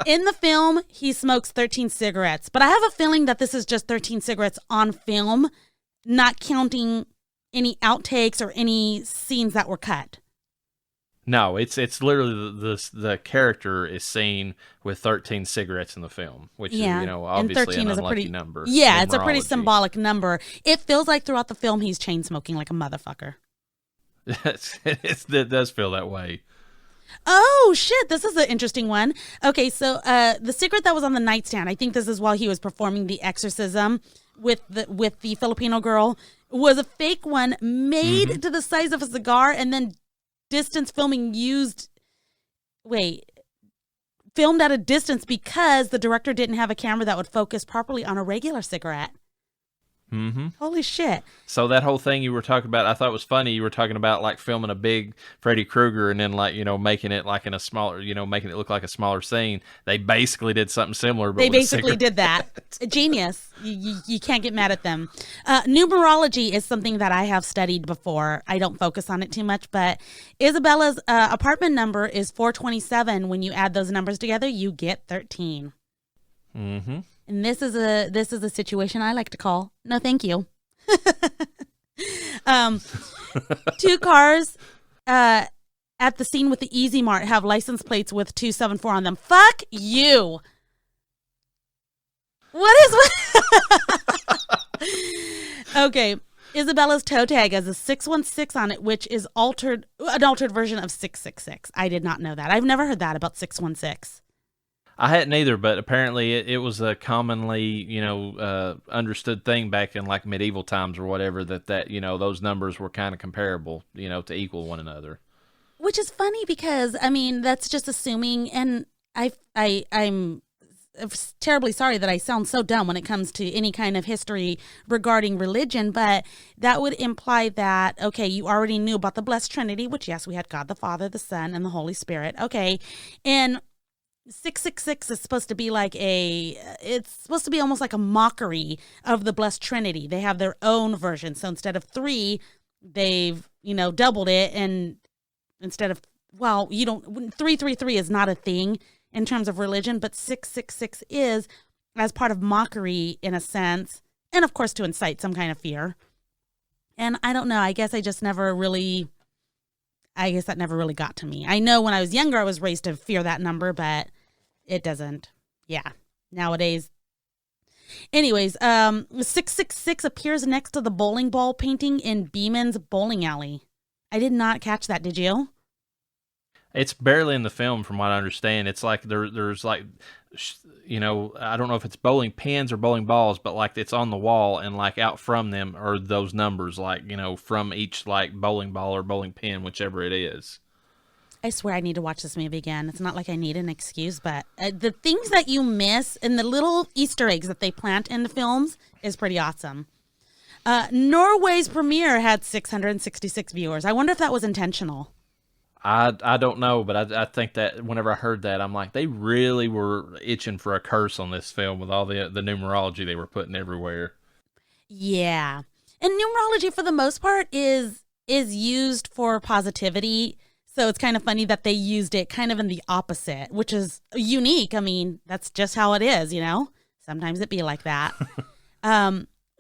A: In the film, he smokes 13 cigarettes, but I have a feeling that this is just 13 cigarettes on film, not counting any outtakes or any scenes that were cut.
B: No, it's literally the character is seen with 13 cigarettes in the film, which is, obviously an unlucky number.
A: Yeah, it's a pretty symbolic number. It feels like throughout the film he's chain smoking like a motherfucker.
B: It does feel that way.
A: Oh, shit, this is an interesting one. Okay, so the cigarette that was on the nightstand, I think this is while he was performing the exorcism with the Filipino girl, was a fake one made to the size of a cigar, and then distance filming filmed at a distance because the director didn't have a camera that would focus properly on a regular cigarette.
B: Mm-hmm.
A: Holy shit.
B: So that whole thing you were talking about, I thought was funny. You were talking about like filming a big Freddy Krueger and then like, making it like in a smaller, making it look like a smaller scene. They basically did something similar, but
A: They
B: with a
A: basically did that. A genius. You can't get mad at them. Numerology is something that I have studied before. I don't focus on it too much, but Isabella's apartment number is 427. When you add those numbers together, you get 13.
B: Mm-hmm.
A: And this is a situation I like to call no thank you. Two cars at the scene with the Easy Mart have license plates with 274 on them. Fuck you. What is Okay. Isabella's toe tag has a 616 on it, which is an altered version of 666. I did not know that. I've never heard that about 616.
B: I hadn't either, but apparently it was a commonly, understood thing back in like medieval times or whatever that those numbers were kind of comparable, to equal one another.
A: Which is funny because, I mean, that's just assuming, and I'm terribly sorry that I sound so dumb when it comes to any kind of history regarding religion, but that would imply that, okay, you already knew about the Blessed Trinity, which, yes, we had God the Father, the Son, and the Holy Spirit. Okay, and 666 is supposed to be it's supposed to be almost like a mockery of the Blessed Trinity. They have their own version. So instead of 3, they've, doubled it. And instead of, 333 is not a thing in terms of religion, but 666 is as part of mockery in a sense. And of course, to incite some kind of fear. And I don't know. I guess that never really got to me. I know when I was younger, I was raised to fear that number, but it doesn't. Yeah. Nowadays. Anyways, 666 appears next to the bowling ball painting in Beeman's bowling alley. I did not catch that. Did you?
B: It's barely in the film, from what I understand. It's like there's like, I don't know if it's bowling pins or bowling balls, but like it's on the wall, and like out from them are those numbers, like, from each like bowling ball or bowling pin, whichever it is.
A: I swear I need to watch this movie again. It's not like I need an excuse, but the things that you miss and the little Easter eggs that they plant in the films is pretty awesome. Norway's premiere had 666 viewers. I wonder if that was intentional.
B: I don't know, but I think that whenever I heard that, I'm like, they really were itching for a curse on this film with all the numerology they were putting everywhere.
A: Yeah. And numerology, for the most part, is used for positivity. So it's kind of funny that they used it kind of in the opposite, which is unique. I mean, that's just how it is, Sometimes it be like that.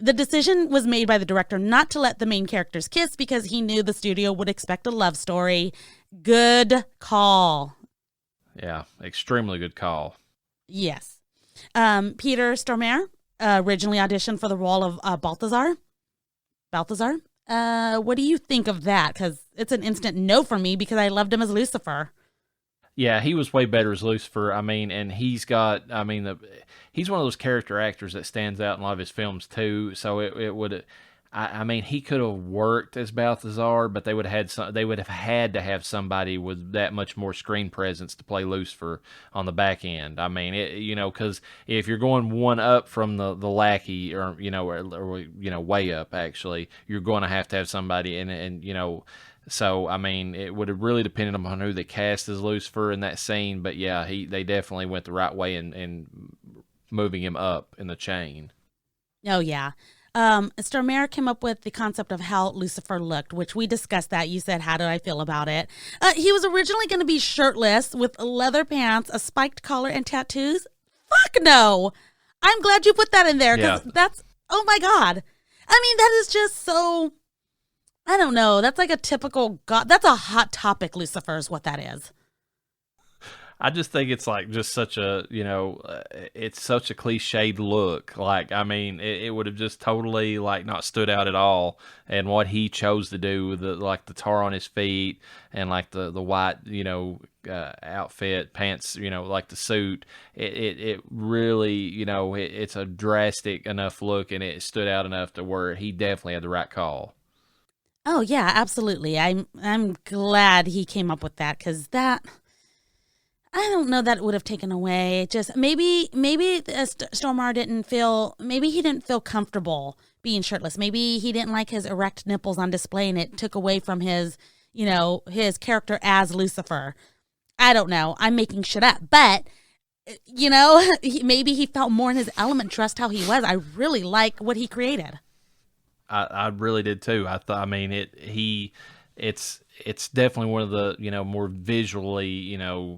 A: The decision was made by the director not to let the main characters kiss because he knew the studio would expect a love story. Good call.
B: Yeah, extremely good call.
A: Yes. Peter Stormare originally auditioned for the role of Balthazar. What do you think of that? Because it's an instant no for me because I loved him as Lucifer.
B: Yeah, he was way better as Lucifer. I mean, and he's one of those character actors that stands out in a lot of his films too. So it would, he could have worked as Balthazar, but they would have had to have somebody with that much more screen presence to play Lucifer on the back end. I mean, because if you're going one up from the lackey, or way up, actually, you're going to have somebody and. So, I mean, it would have really depended on who they cast as Lucifer in that scene. But, yeah, they definitely went the right way in moving him up in the chain.
A: Oh, yeah. Stormare came up with the concept of how Lucifer looked, which we discussed that. You said, how did I feel about it? He was originally going to be shirtless with leather pants, a spiked collar, and tattoos. Fuck no. I'm glad you put that in there because that's, oh, my God. I mean, that is just so... I don't know. That's like a typical God. That's a hot topic, Lucifer, is what that is.
B: I just think it's like just such a, it's such a cliched look. Like, I mean, it would have just totally like not stood out at all. And what he chose to do with the tar on his feet and like the white, outfit, pants, like the suit, it really, it's a drastic enough look, and it stood out enough to where he definitely had the right call.
A: Oh yeah, absolutely. I'm glad he came up with that because that I don't know that it would have taken away. Just maybe Stormare maybe he didn't feel comfortable being shirtless. Maybe he didn't like his erect nipples on display, and it took away from his, his character as Lucifer. I don't know. I'm making shit up, but maybe he felt more in his element, trust how he was. I really like what he created.
B: I really did too. It's definitely one of the, more visually,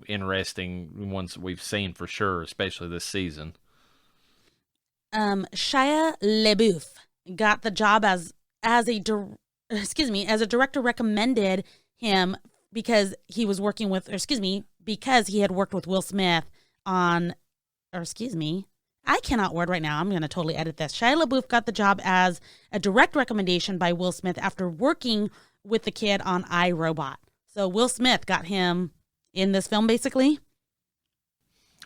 B: interesting ones that we've seen for sure, especially this season.
A: Shia LaBeouf got the job as a director recommended him because he was working with, because he had worked with Will Smith on, I cannot word right now. I'm going to totally edit this. Shia LaBeouf got the job as a direct recommendation by Will Smith after working with the kid on iRobot. So Will Smith got him in this film, basically.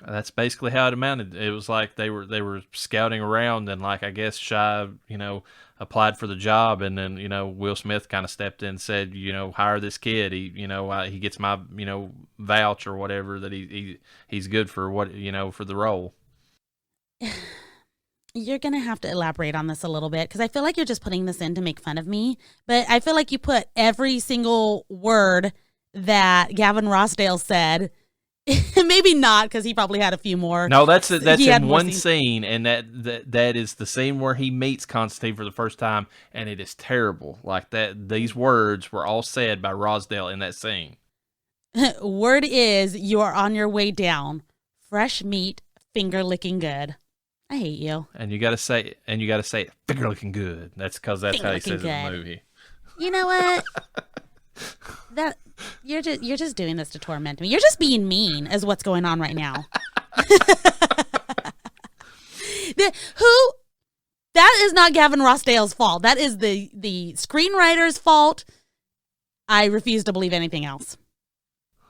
B: That's basically how it amounted. It was like they were scouting around, and like I guess Shia, applied for the job, and then Will Smith kind of stepped in and said, hire this kid. He gets my vouch or whatever that he's good for for the role.
A: You're going to have to elaborate on this a little bit because I feel like you're just putting this in to make fun of me. But I feel like you put every single word that Gavin Rossdale said. Maybe not, because he probably had a few more.
B: No, that's in one scene, and that is the scene where he meets Constantine for the first time, and it is terrible. Like that, these words were all said by Rossdale in that scene.
A: Word is, you are on your way down. Fresh meat, finger licking good. I hate you.
B: And you gotta say finger looking good. That's because that's how he says it in the movie.
A: You know what? You're just doing this to torment me. You're just being mean, is what's going on right now. That is not Gavin Rossdale's fault. That is the screenwriter's fault. I refuse to believe anything else.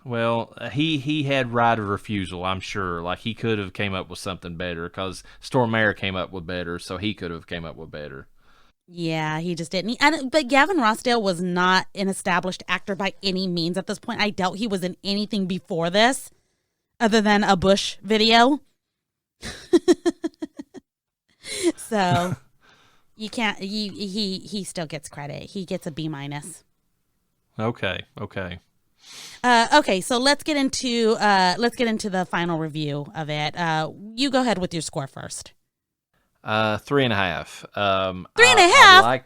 B: Well, he had right of refusal, I'm sure. Like, he could have came up with something better because Stormare came up with better, so he could have came up with better.
A: Yeah, he just didn't. But Gavin Rossdale was not an established actor by any means at this point. I doubt he was in anything before this other than a Bush video. So you can't. He still gets credit. He gets a B-.
B: Okay.
A: Okay, so let's get into the final review of it. You go ahead with your score first.
B: 3.5.
A: 3.5.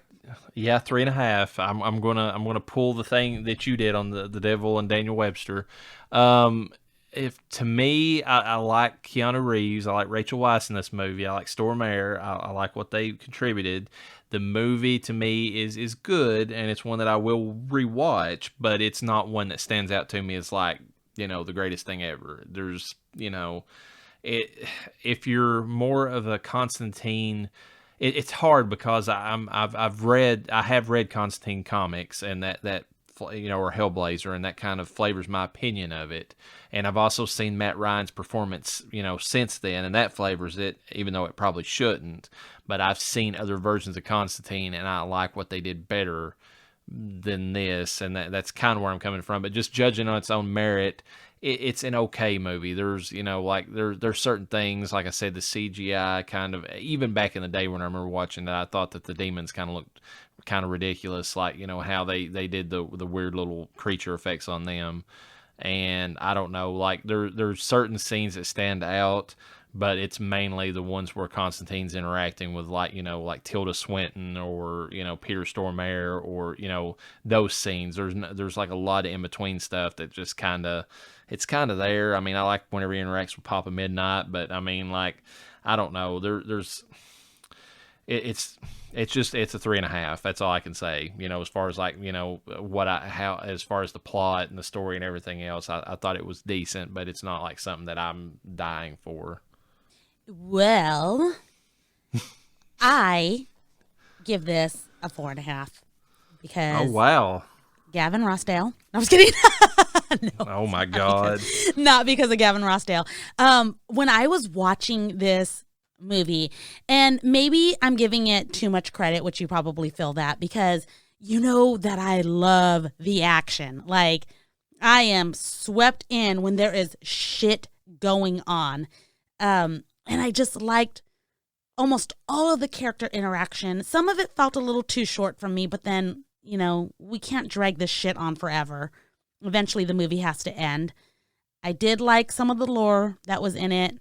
B: 3.5. I'm gonna pull the thing that you did on the Devil and Daniel Webster. If to me, I like Keanu Reeves. I like Rachel Weisz in this movie. I like Stormare. I like what they contributed. The movie to me is good, and it's one that I will rewatch, but it's not one that stands out to me as like, the greatest thing ever. There's, if you're more of a Constantine, it's hard because I have read Constantine comics, and that or Hellblazer, and that kind of flavors my opinion of it. And I've also seen Matt Ryan's performance, since then, and that flavors it, even though it probably shouldn't. But I've seen other versions of Constantine, and I like what they did better than this, and that's kind of where I'm coming from. But just judging on its own merit, it's an okay movie. There's, there's certain things, like I said, the CGI kind of, even back in the day when I remember watching that, I thought that the demons kind of looked kind of ridiculous, like, how they did the weird little creature effects on them. And I don't know, like there's certain scenes that stand out, but it's mainly the ones where Constantine's interacting with like Tilda Swinton or, Peter Stormare or, those scenes. There's like a lot of in-between stuff that just it's kind of there. I mean, I like whenever he interacts with Papa Midnight, but I mean, like, I don't know. It's a 3.5. That's all I can say. As far as like, as far as the plot and the story and everything else, I thought it was decent, but it's not like something that I'm dying for.
A: Well, I give this a 4.5 because.
B: Oh, wow.
A: Gavin Rossdale. No, I was kidding.
B: No, oh my God.
A: Not because of Gavin Rossdale. When I was watching this movie, and maybe I'm giving it too much credit, which you probably feel that, because that I love the action. Like, I am swept in when there is shit going on. And I just liked almost all of the character interaction. Some of it felt a little too short for me, but then, we can't drag this shit on forever. Eventually the movie has to end. I did like some of the lore that was in it.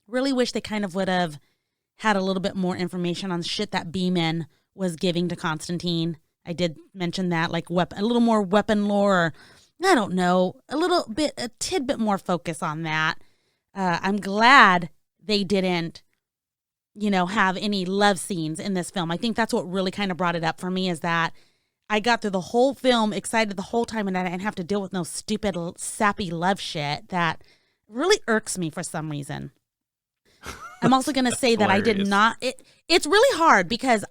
A: Really wish they kind of would have had a little bit more information on the shit that Beeman was giving to Constantine. I did mention that, like a little more weapon lore, or, I don't know, a tidbit more focus on that. I'm glad they didn't, have any love scenes in this film. I think that's what really kind of brought it up for me, is that I got through the whole film excited the whole time, and I didn't have to deal with no stupid, sappy love shit that really irks me for some reason. I'm also going to say that I did not, it's really hard because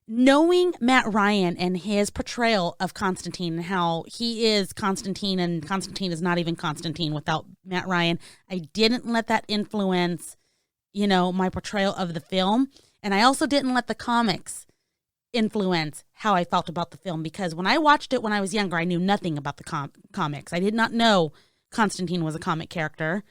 A: knowing Matt Ryan and his portrayal of Constantine and how he is Constantine and Constantine is not even Constantine without Matt Ryan, I didn't let that influence, my portrayal of the film. And I also didn't let the comics influence how I felt about the film, because when I watched it when I was younger, I knew nothing about the comics. I did not know Constantine was a comic character.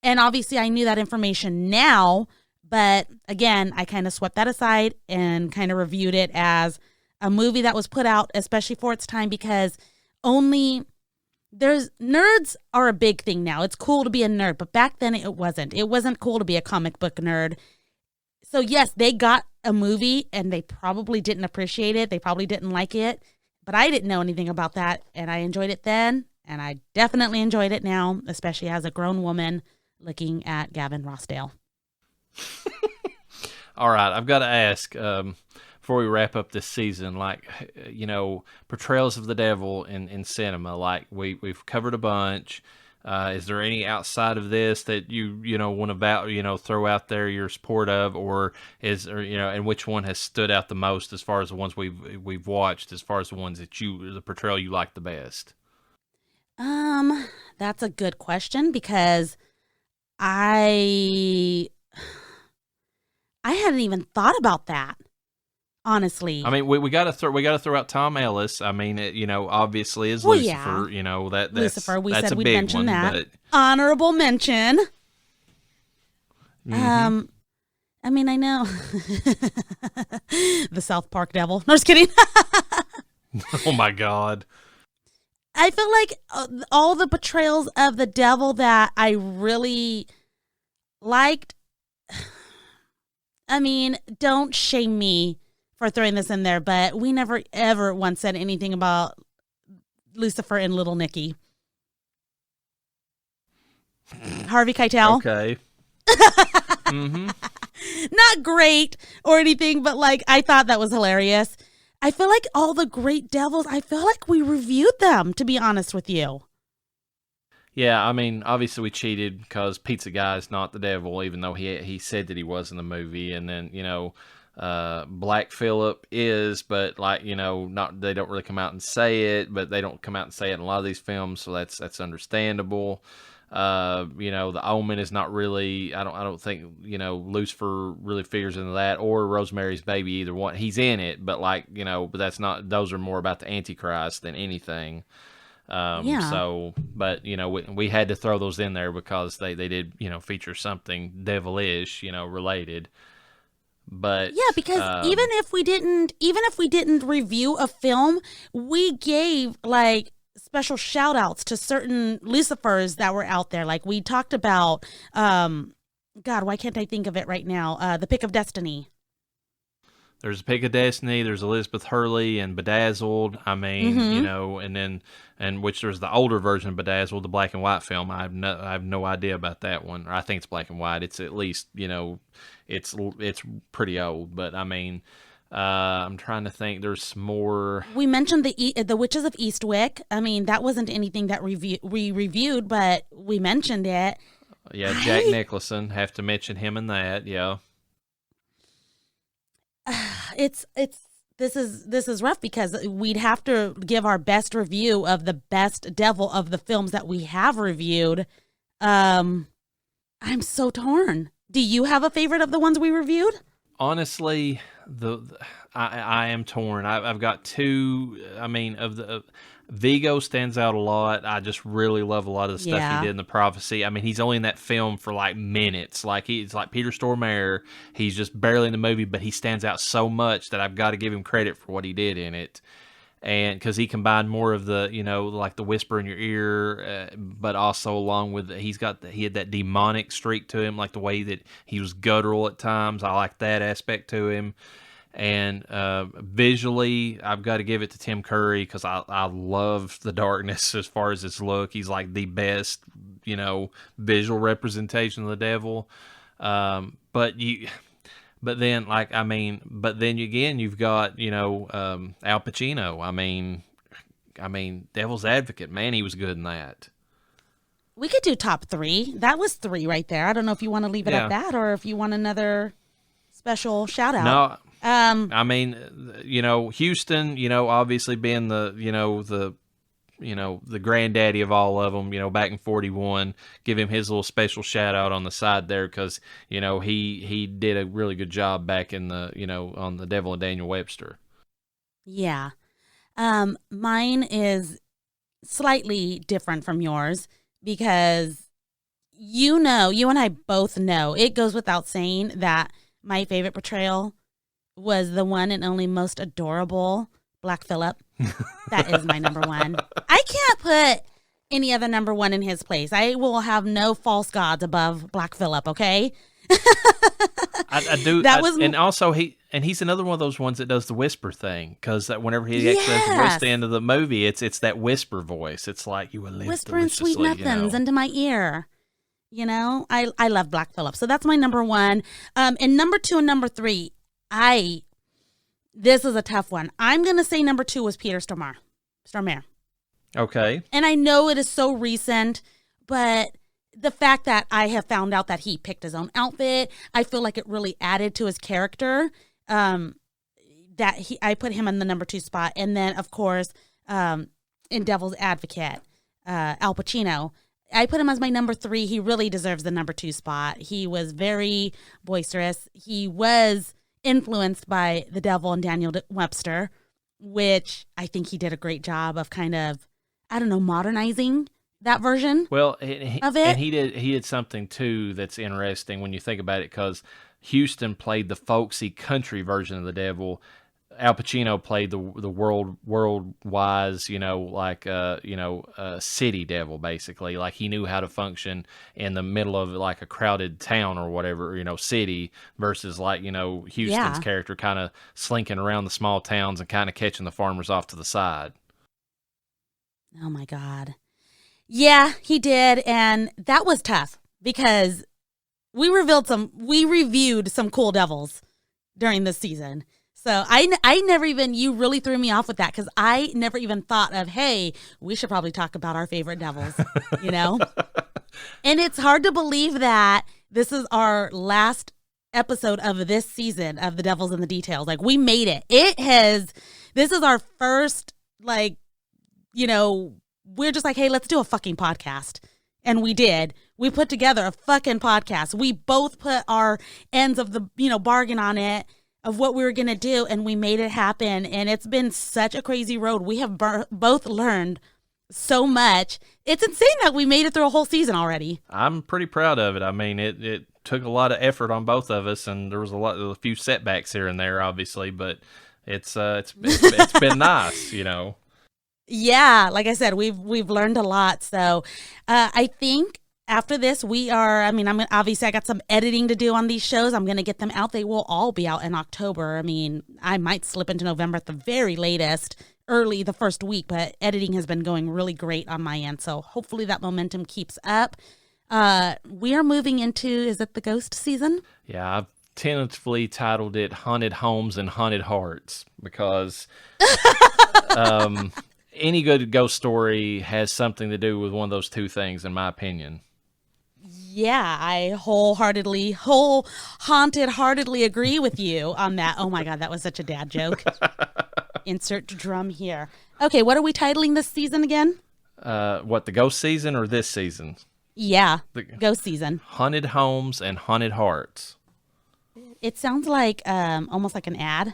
A: And obviously I knew that information now, but again, I kind of swept that aside and kind of reviewed it as a movie that was put out, especially for its time, because nerds are a big thing now. It's cool to be a nerd, but back then it wasn't. It wasn't cool to be a comic book nerd. So yes, they got a movie and they probably didn't appreciate it. They probably didn't like it, but I didn't know anything about that. And I enjoyed it then. And I definitely enjoyed it now, especially as a grown woman looking at Gavin Rossdale.
B: All right, I've got to ask, before we wrap up this season, portrayals of the devil in cinema, like we've covered a bunch. Is there any outside of this that you want to throw out there your support of, and which one has stood out the most as far as the ones we've watched, as far as the ones that the portrayal you like the best?
A: That's a good question, because I hadn't even thought about that, honestly.
B: I mean, we got to throw out Tom Ellis. I mean, obviously is Lucifer.
A: Yeah.
B: That's
A: Lucifer. We
B: that's
A: said
B: a
A: we'd
B: big
A: mention
B: one,
A: that.
B: But...
A: Honorable mention.
B: Mm-hmm.
A: I mean, I know the South Park devil. No, just kidding.
B: Oh my God.
A: I feel like all the portrayals of the devil that I really liked, I mean, don't shame me for throwing this in there, but we never ever once said anything about Lucifer and Little Nicky. Harvey Keitel.
B: Okay. Mm-hmm.
A: Not great or anything, but I thought that was hilarious. I feel like all the great devils, I feel like we reviewed them, to be honest with you.
B: Yeah, I mean, obviously we cheated because Pizza Guy is not the devil, even though he said that he was in the movie. And then, Black Phillip is, but not, they don't really come out and say it, but they don't come out and say it in a lot of these films, so that's understandable. The Omen is not really, I don't think, Lucifer really figures into that, or Rosemary's Baby, either one. He's in it, but but that's not, those are more about the Antichrist than anything.
A: Yeah.
B: So, but, we had to throw those in there because they did, feature something devilish, related. But
A: yeah, because even if we didn't review a film, we gave special shout outs to certain Lucifers that were out there. Like we talked about, God, why can't I think of it right now? The Pick of Destiny.
B: There's a Pick of Destiny. There's Elizabeth Hurley and Bedazzled. I mean, and which there's the older version of Bedazzled, the black and white film. I have no idea about that one. Or I think it's black and white. It's at least, it's pretty old. But I mean, I'm trying to think. There's more.
A: We mentioned the Witches of Eastwick. I mean, that wasn't anything that we reviewed, but we mentioned it.
B: Yeah, Jack Nicholson. Have to mention him in that. Yeah.
A: This is rough because we'd have to give our best review of the best devil of the films that we have reviewed. I'm so torn. Do you have a favorite of the ones we reviewed?
B: Honestly, I am torn. I've got two. I mean, Vigo stands out a lot. I just really love a lot of the stuff he did in the prophecy. I mean, he's only in that film for like minutes. Like he's like Peter Stormare. He's just barely in the movie, but he stands out so much that I've got to give him credit for what he did in it. And because he combined more of the, like the whisper in your ear, but also along with he had that demonic streak to him, like the way that he was guttural at times. I like that aspect to him. And visually, I've got to give it to Tim Curry because I love The Darkness as far as its look. He's like the best, visual representation of the devil. But then again, you've got, Al Pacino. I mean, Devil's Advocate, man, he was good in that.
A: We could do top 3. That was 3 right there. I don't know if you want to leave it at that or if you want another special shout out.
B: No. I mean, Houston, obviously being the granddaddy of all of them, back in 41, give him his little special shout out on the side there because, he did a really good job back in the, on The Devil and Daniel Webster.
A: Yeah. Mine is slightly different from yours because, you and I both know, it goes without saying that my favorite portrayal was the one and only most adorable Black Phillip. That is my number one. I can't put any other number one in his place. I will have no false gods above Black Phillip, okay?
B: I do. And also he's another one of those ones that does the whisper thing because whenever he actually has the voice at the end of the movie, it's that whisper voice. It's like you will live
A: whispering sweet nothings into my ear. I love Black Phillip. So that's my number one. And number 2 and number 3, this is a tough one. I'm going to say number 2 was Peter Stormare.
B: Okay.
A: And I know it is so recent, but the fact that I have found out that he picked his own outfit, I feel like it really added to his character. I put him in the number 2 spot. And then, of course, in Devil's Advocate, Al Pacino, I put him as my number 3. He really deserves the number 2 spot. He was very boisterous. He was influenced by the Devil and Daniel Webster, which I think he did a great job of kind of, modernizing that version of it.
B: And he did something, too, that's interesting when you think about it, because Houston played the folksy country version of the devil. Al Pacino played the world-wise, city devil, basically. Like, he knew how to function in the middle of, like, a crowded town or whatever, city, versus, like, Houston's character kind of slinking around the small towns and kind of catching the farmers off to the side.
A: Oh, my God. Yeah, he did, and that was tough because we reviewed some cool devils during this season. So I never even, you really threw me off with that because I never even thought of, hey, we should probably talk about our favorite devils, And it's hard to believe that this is our last episode of this season of The Devils in the Details. Like, we made it. This is our first, we're just like, hey, let's do a fucking podcast. And we did. We put together a fucking podcast. We both put our ends of the, bargain on it, of what we were going to do, and we made it happen. And it's been such a crazy road. We have both learned so much. It's insane that we made it through a whole season already.
B: I'm pretty proud of it. I mean, it took a lot of effort on both of us, and there was a few setbacks here and there, obviously, but it's been nice,
A: Yeah, like I said, we've learned a lot. So I think after this, I got some editing to do on these shows. I'm going to get them out. They will all be out in October. I mean, I might slip into November at the very latest, early the first week, but editing has been going really great on my end. So hopefully that momentum keeps up. We are moving into, is it the ghost season?
B: Yeah, I've tentatively titled it Haunted Homes and Haunted Hearts because any good ghost story has something to do with one of those two things, in my opinion.
A: Yeah, I wholeheartedly agree with you on that. Oh my God, that was such a dad joke. Insert drum here. Okay, what are we titling this season again?
B: The ghost season or this season?
A: Yeah, ghost season.
B: Haunted Homes and Haunted Hearts.
A: It sounds like almost like an ad.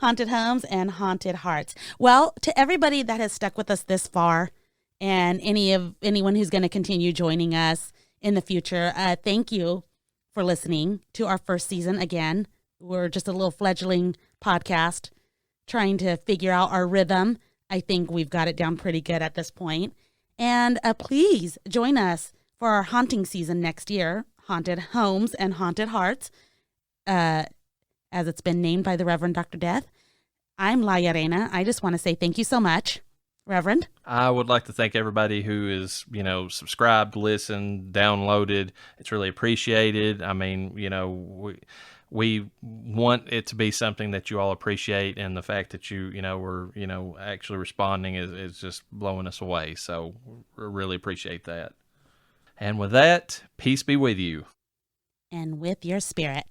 A: Haunted homes and haunted hearts. Well, to everybody that has stuck with us this far, and anyone who's going to continue joining us in the future, thank you for listening to our first season. Again, we're just a little fledgling podcast trying to figure out our rhythm. I think we've got it down pretty good at this point. And please join us for our haunting season next year, Haunted Homes and Haunted Hearts, as it's been named by the Reverend Dr. Death. I'm La Llareyna. I just want to say thank you so much, Reverend.
B: I would like to thank everybody who is, subscribed, listened, downloaded. It's really appreciated. I mean, we want it to be something that you all appreciate, and the fact that we're, actually responding is just blowing us away. So we really appreciate that. And with that, peace be with you.
A: And with your spirit.